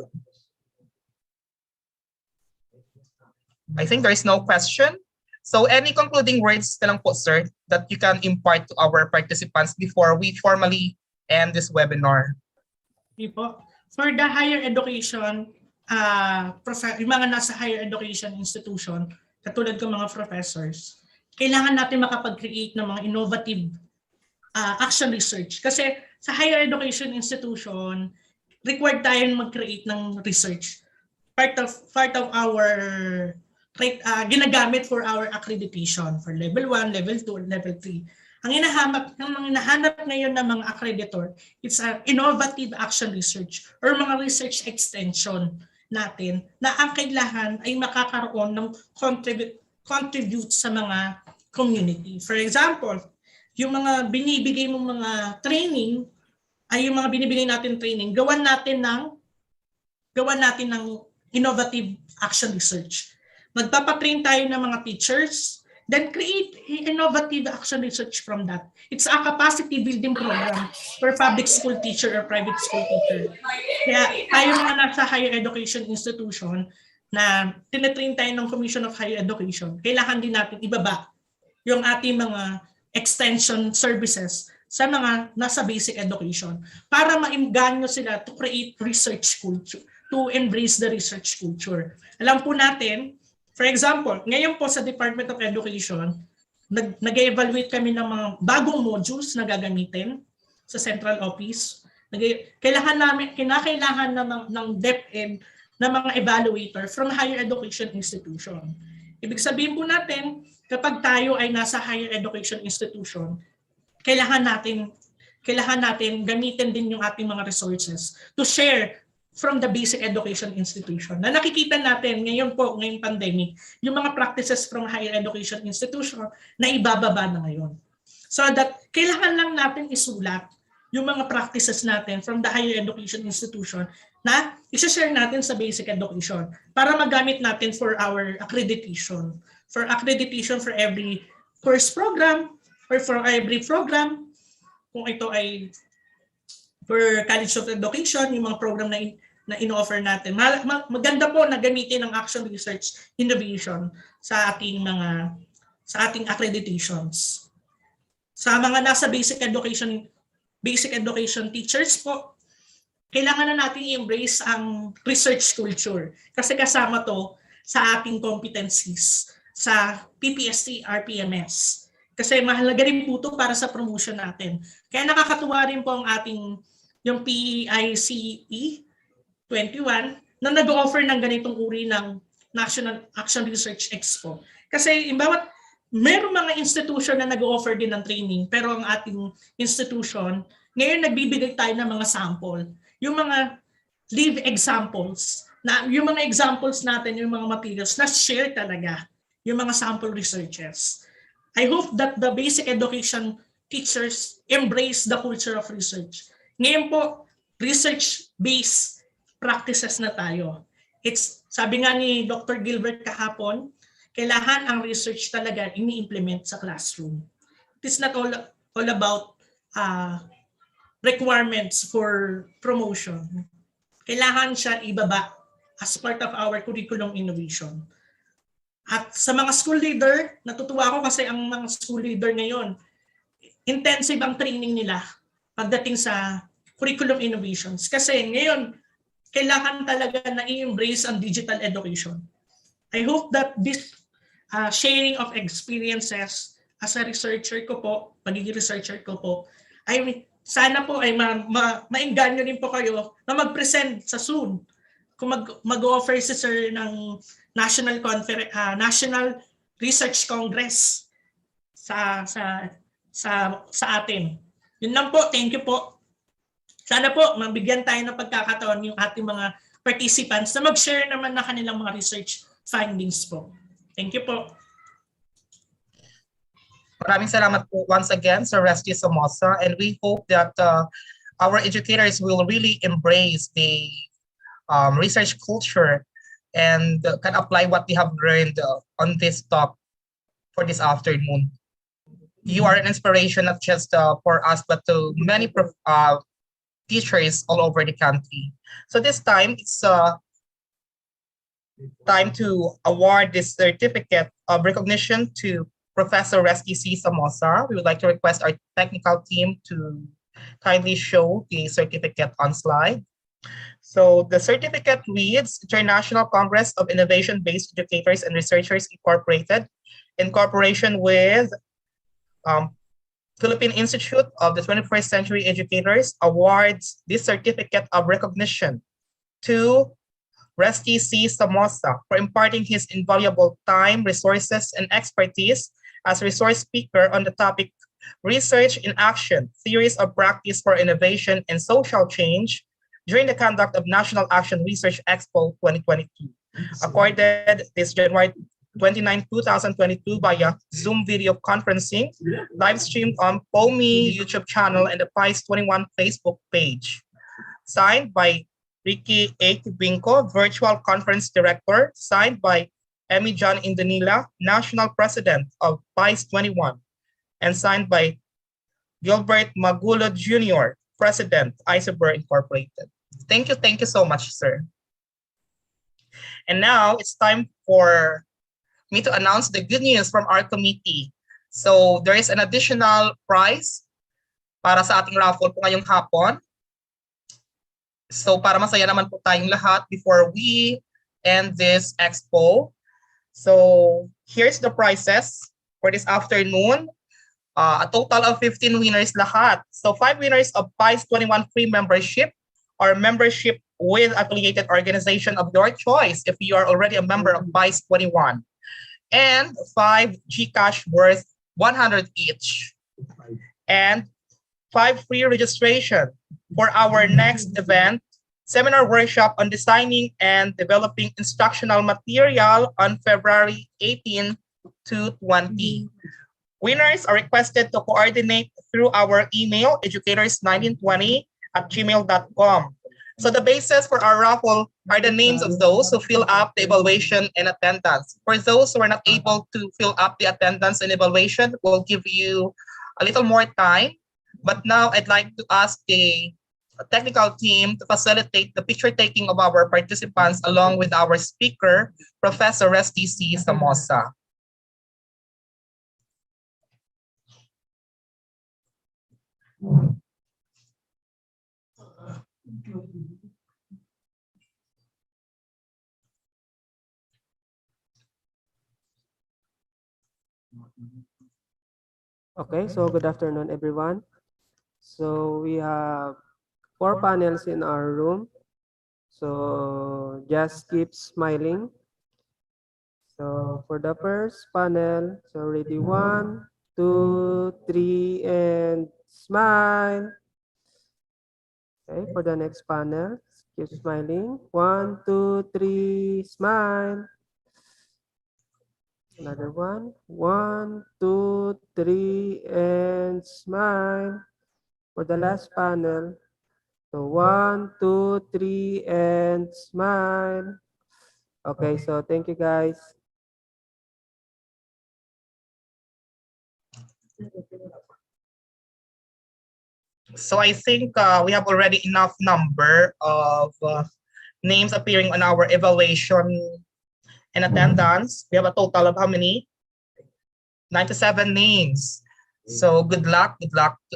I think there is no question. So any concluding words na lang po, sir, that you can impart to our participants before we formally end this webinar? Okay po. For the higher education, yung mga nasa higher education institution, katulad ko mga professors, kailangan natin makapag-create ng mga innovative action research. Kasi sa higher education institution, required tayong mag-create ng research. Part of our ginagamit for our accreditation for level 1, level 2, level 3. Ang hinahanap ngayon ng mga accreditor, it's an innovative action research or mga research extension natin na ang kailangan ay makakaroon ng contribute sa mga community. For example, yung mga binibigay mong mga training, ay yung mga binibigay natin training, gawan natin ng innovative action research. Magpapatrain tayo ng mga teachers, then create innovative action research from that. It's a capacity building program for public school teacher or private school teacher. Kaya tayo mga nasa higher education institution na tinetrain tayo ng Commission of Higher Education, kailangan din natin ibaba yung ating mga extension services sa mga nasa basic education para maimganyo sila to create research culture, to embrace the research culture. Alam po natin, for example, ngayon po sa Department of Education, nag-evaluate kami ng mga bagong modules na gagamitin sa central office. Kinakailangan ng DepEd na mga evaluator from higher education institution. Ibig sabihin po natin, kapag tayo ay nasa higher education institution, kailangan natin gamitin din yung ating mga resources to share from the basic education institution. Na nakikita natin ngayong pandemic, yung mga practices from higher education institution na ibababa na ngayon. So that kailangan lang natin isulat yung mga practices natin from the higher education institution na isa-share natin sa basic education para magamit natin for our accreditation. For accreditation for every course program or for every program, kung ito ay for College of Education, yung mga program na in-offer natin. Maganda po na gamitin ang action research innovation sa ating accreditations. Sa mga nasa basic education teachers po, kailangan na natin i-embrace ang research culture kasi kasama to sa ating competencies sa PPST RPMS. Kasi mahalaga rin po ito para sa promotion natin. Kaya nakakatuwa rin po ang ating yung PICE 21 na nag-offer ng ganitong uri ng National Action Research Expo. Kasi mayroong mga institution na nag-offer din ng training, pero ang ating institution, ngayon nagbibigay tayo ng mga sample. Yung mga live examples, yung mga examples natin, yung mga materials na share talaga, yung mga sample researches. I hope that the basic education teachers embrace the culture of research. Ngayon po, research-based practices na tayo. Sabi nga ni Dr. Gilbert kahapon, kailangan ang research talaga ini-implement sa classroom. It is not all about requirements for promotion. Kailangan siya ibaba as part of our curriculum innovation. At sa mga school leader, natutuwa ako kasi ang mga school leader ngayon, intensive ang training nila pagdating sa curriculum innovations. Kasi ngayon, kailangan talaga na i-embrace ang digital education. I hope that this sharing of experiences as a researcher ko po, pagiging researcher ko po, ay sana po ay maengganyo rin po kayo na mag-present sa Zoom. Kung mag-offer si Sir ng National Research Congress sa atin. Yun lang po, thank you po. Sana po mabigyan tayo ng pagkakataon yung ating mga participants na mag-share naman na kanilang mga research findings po. Thank you po. Maraming salamat po once again, Sir Resty Somoza, and we hope that our educators will really embrace the research culture and can apply what we have learned on this talk for this afternoon. You are an inspiration not just for us, but to many teachers all over the country. So this time, it's time to award this certificate of recognition to Professor Resty C. Samosa. We would like to request our technical team to kindly show the certificate on slide. So the certificate reads International Congress of Innovation-Based Educators and Researchers Incorporated, in cooperation with Philippine Institute of the 21st Century Educators, awards this certificate of recognition to Resty C. Samosa for imparting his invaluable time, resources, and expertise as resource speaker on the topic Research in Action, Theories of Practice for Innovation and Social Change during the conduct of National Action Research Expo 2022, accorded this January 29, 2022 via Zoom video conferencing, live streamed on POMI YouTube channel and the PICE 21 Facebook page. Signed by Ricky A. Kubinko, Virtual Conference Director, signed by Emmy John Indanila, National President of PICE 21, and signed by Gilbert Magulo Jr., President, Iceberg Incorporated. Thank you so much, sir. And now it's time for me to announce the good news from our committee. So there is an additional prize para sa ating raffle po ngayong hapon. So para masaya naman po tayong lahat before we end this expo. So here's the prizes for this afternoon. A total of 15 winners lahat. So 5 winners of PICE 21 free membership or membership with affiliated organization of your choice if you are already a member of PICE 21. And 5 GCash worth 100 each. And 5 free registration for our next event, seminar workshop on designing and developing instructional material on February 18 to 20. Winners are requested to coordinate through our email, educators1920@gmail.com. So the basis for our raffle are the names of those who fill up the evaluation and attendance. For those who are not able to fill up the attendance and evaluation, we'll give you a little more time. But now I'd like to ask the technical team to facilitate the picture taking of our participants along with our speaker, Professor Resty C. Samosa. Okay, so good afternoon, everyone. So we have 4 panels in our room. So just keep smiling. So for the first panel, so ready, 1, 2, 3, and smile. Okay, for the next panel, keep smiling. 1, 2, 3, smile. Another one. 1, 2, 3, and smile. For the last panel, so 1, 2, 3, and smile. Okay, so thank you guys. So I think we have already enough number of names appearing on our evaluation and attendance. We have a total of how many? 97 names. So good luck to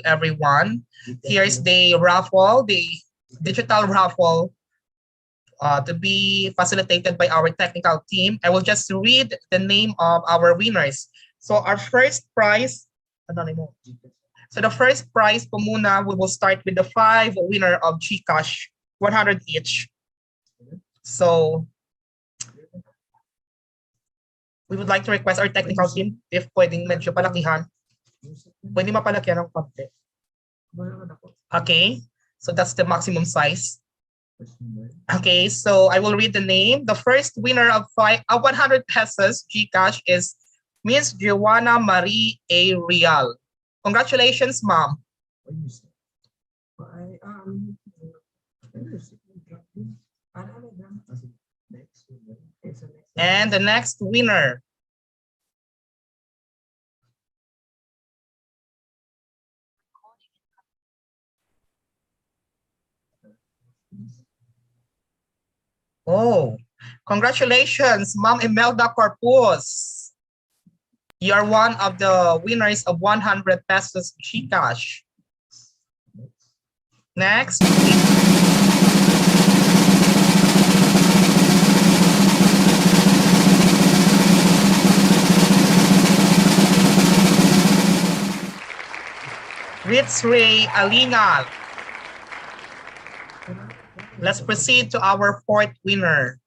everyone. Here's the raffle, the digital raffle to be facilitated by our technical team. I will just read the name of our winners. So our first prize, so the first prize po muna, we will start with the 5 winner of GCash, 100 each. So we would like to request our technical team if pwedeng medyo palakihan. Pwede mapalakihan ng konti. Okay, so that's the maximum size. Okay, so I will read the name. The first winner of 100 pesos GCash is Miss Joanna Marie A. Real. Congratulations, ma'am. And the next winner. Oh, congratulations, Ma'am Imelda Corpus. You're one of the winners of 100 pesos GCash. Next. Ritz Ray Alingal. Let's proceed to our fourth winner.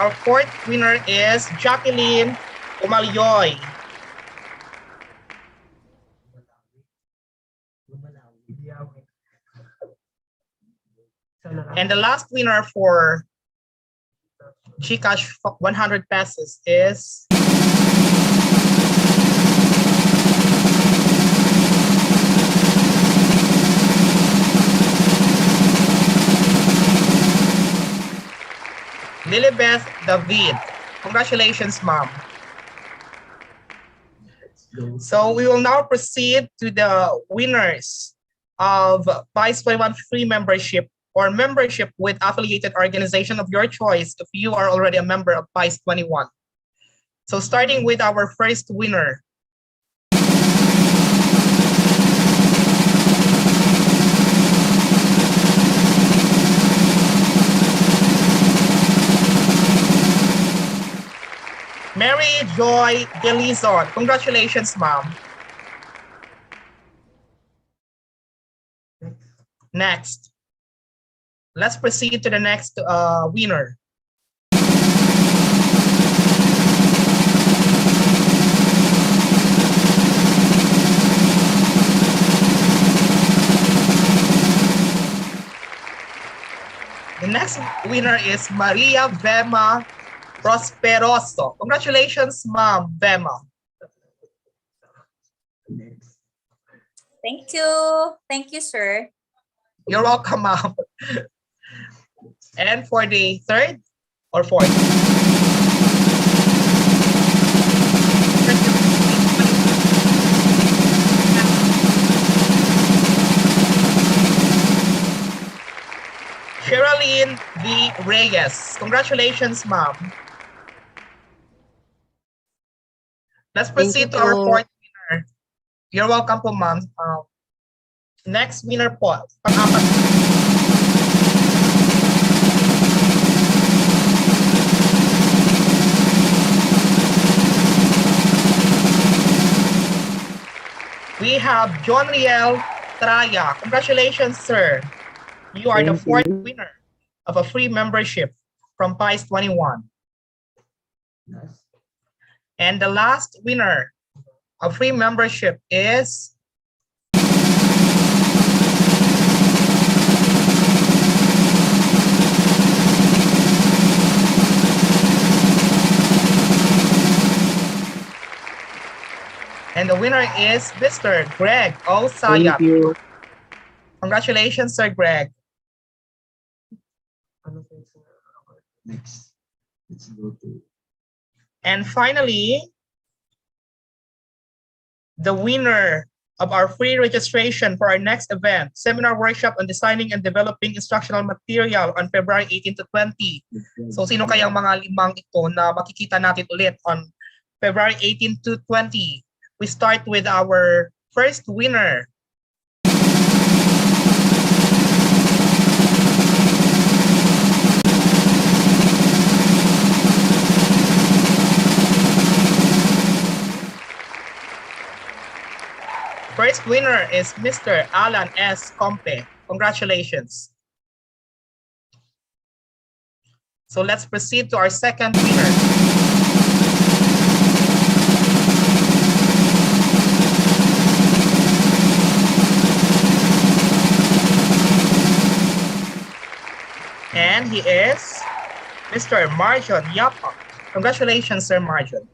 Our fourth winner is Jacqueline Umalyoy. And the last winner for GCash 100 pesos is Lilibeth David. Congratulations, Mom. So we will now proceed to the winners of PICE 21 free membership or membership with affiliated organization of your choice if you are already a member of PICE 21. So starting with our first winner. Mary Joy Delizon. Congratulations, Mom. Next. Let's proceed to the next winner. The next winner is Maria Vema Prosperoso. Congratulations, Mom Vema. Thank you. Thank you, sir. You're welcome, Mom. And for the third or fourth? Sherilyn V. Reyes. Congratulations, Mom. Let's proceed to our fourth winner. You're welcome po, Ma'am. Next winner po. Pang-apat. We have John Riel Traya. Congratulations, sir. You are the fourth winner of a free membership from PICE 21. And the last winner of free membership is Mr. Greg Osayat. Thank you. Congratulations, Sir Greg. Next. Let's go to. And finally, the winner of our free registration for our next event, seminar workshop on designing and developing instructional material on February 18 to 20. So sino kayang mga limang ito na makikita natin ulit on February 18 to 20? We start with our first winner. First winner is Mr. Alan S. Compe. Congratulations. So let's proceed to our second winner. And he is Mr. Marjon Yapa. Congratulations, Sir Marjon.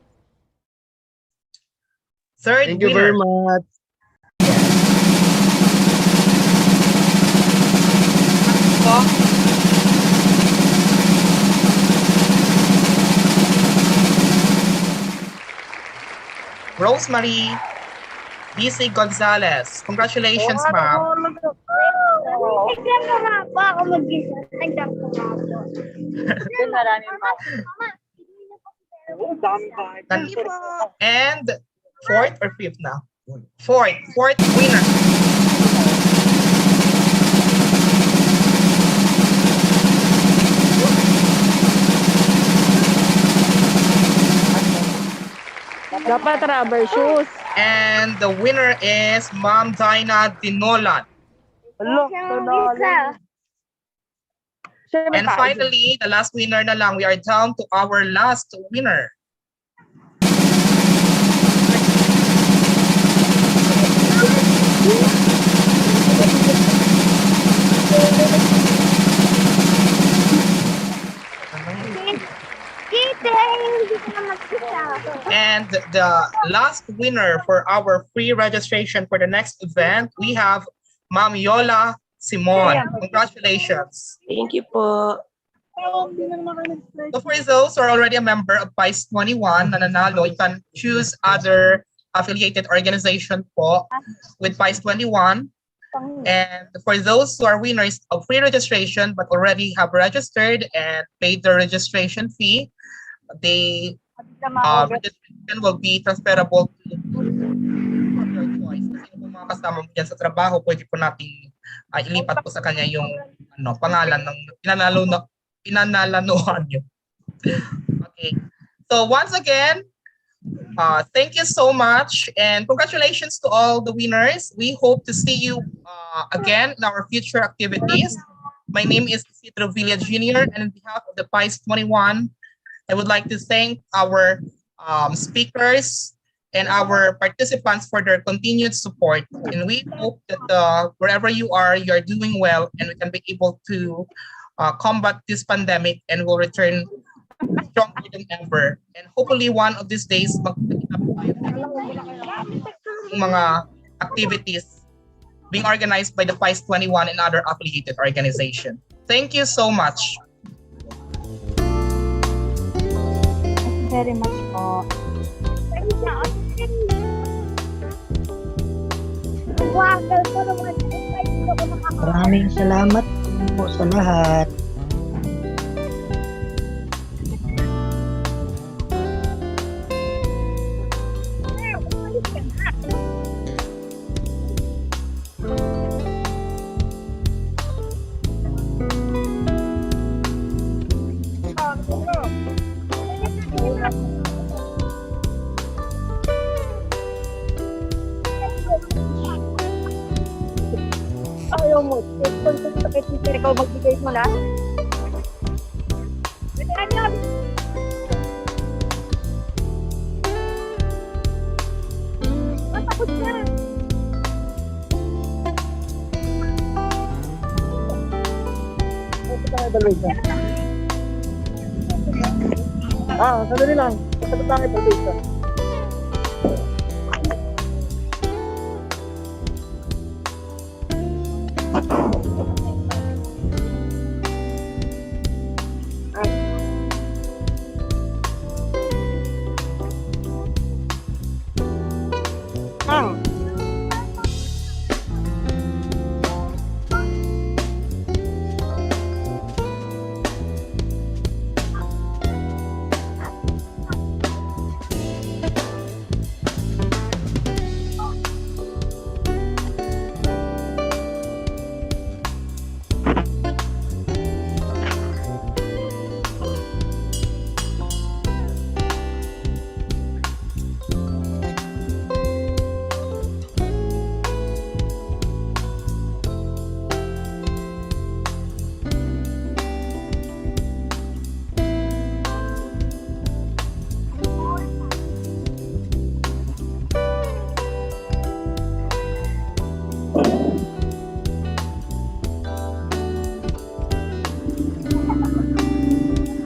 Third Thank you winner. very much. Rosemary DC Gonzalez. Congratulations, ma'am. Exam na nga po ako mag-isa. Exam ko nga po. And fourth or fifth now? Fourth winner. Dapat rubber shoes. And the winner is Ma'am Dinah Dinolan. And finally, the last winner na lang. We are down to our last winner. And the last winner for our free registration for the next event, we have Ma'am Yola Simon. Congratulations. Thank you po. So for those who are already a member of PICE 21 na nanalo, you can choose other affiliated organization po with PICE 21. And for those who are winners of free registration but already have registered and paid the registration fee, the registration will be transferable to your choice. Kasi yung mga kasama mo dyan sa trabaho, pwede po natin ilipat po sa kanya yung pangalan ng pinanalanuhan nyo. Okay. So once again, thank you so much and congratulations to all the winners. We hope to see you again in our future activities. My name is Isidro Villa Jr. and on behalf of the PICE 21, I would like to thank our speakers and our participants for their continued support. And we hope that wherever you are doing well and we can be able to combat this pandemic and will return stronger than ever. And hopefully one of these days, magkakita po tayo ng mga activities being organized by the PICE 21 and other affiliated organizations. Thank you so much. Very much po. Maraming salamat po sa lahat. Ayaw mo. Kung sa teacher, ikaw magbigay mo na. Matapos na. Sandali lang. Sasagot lang evaluation.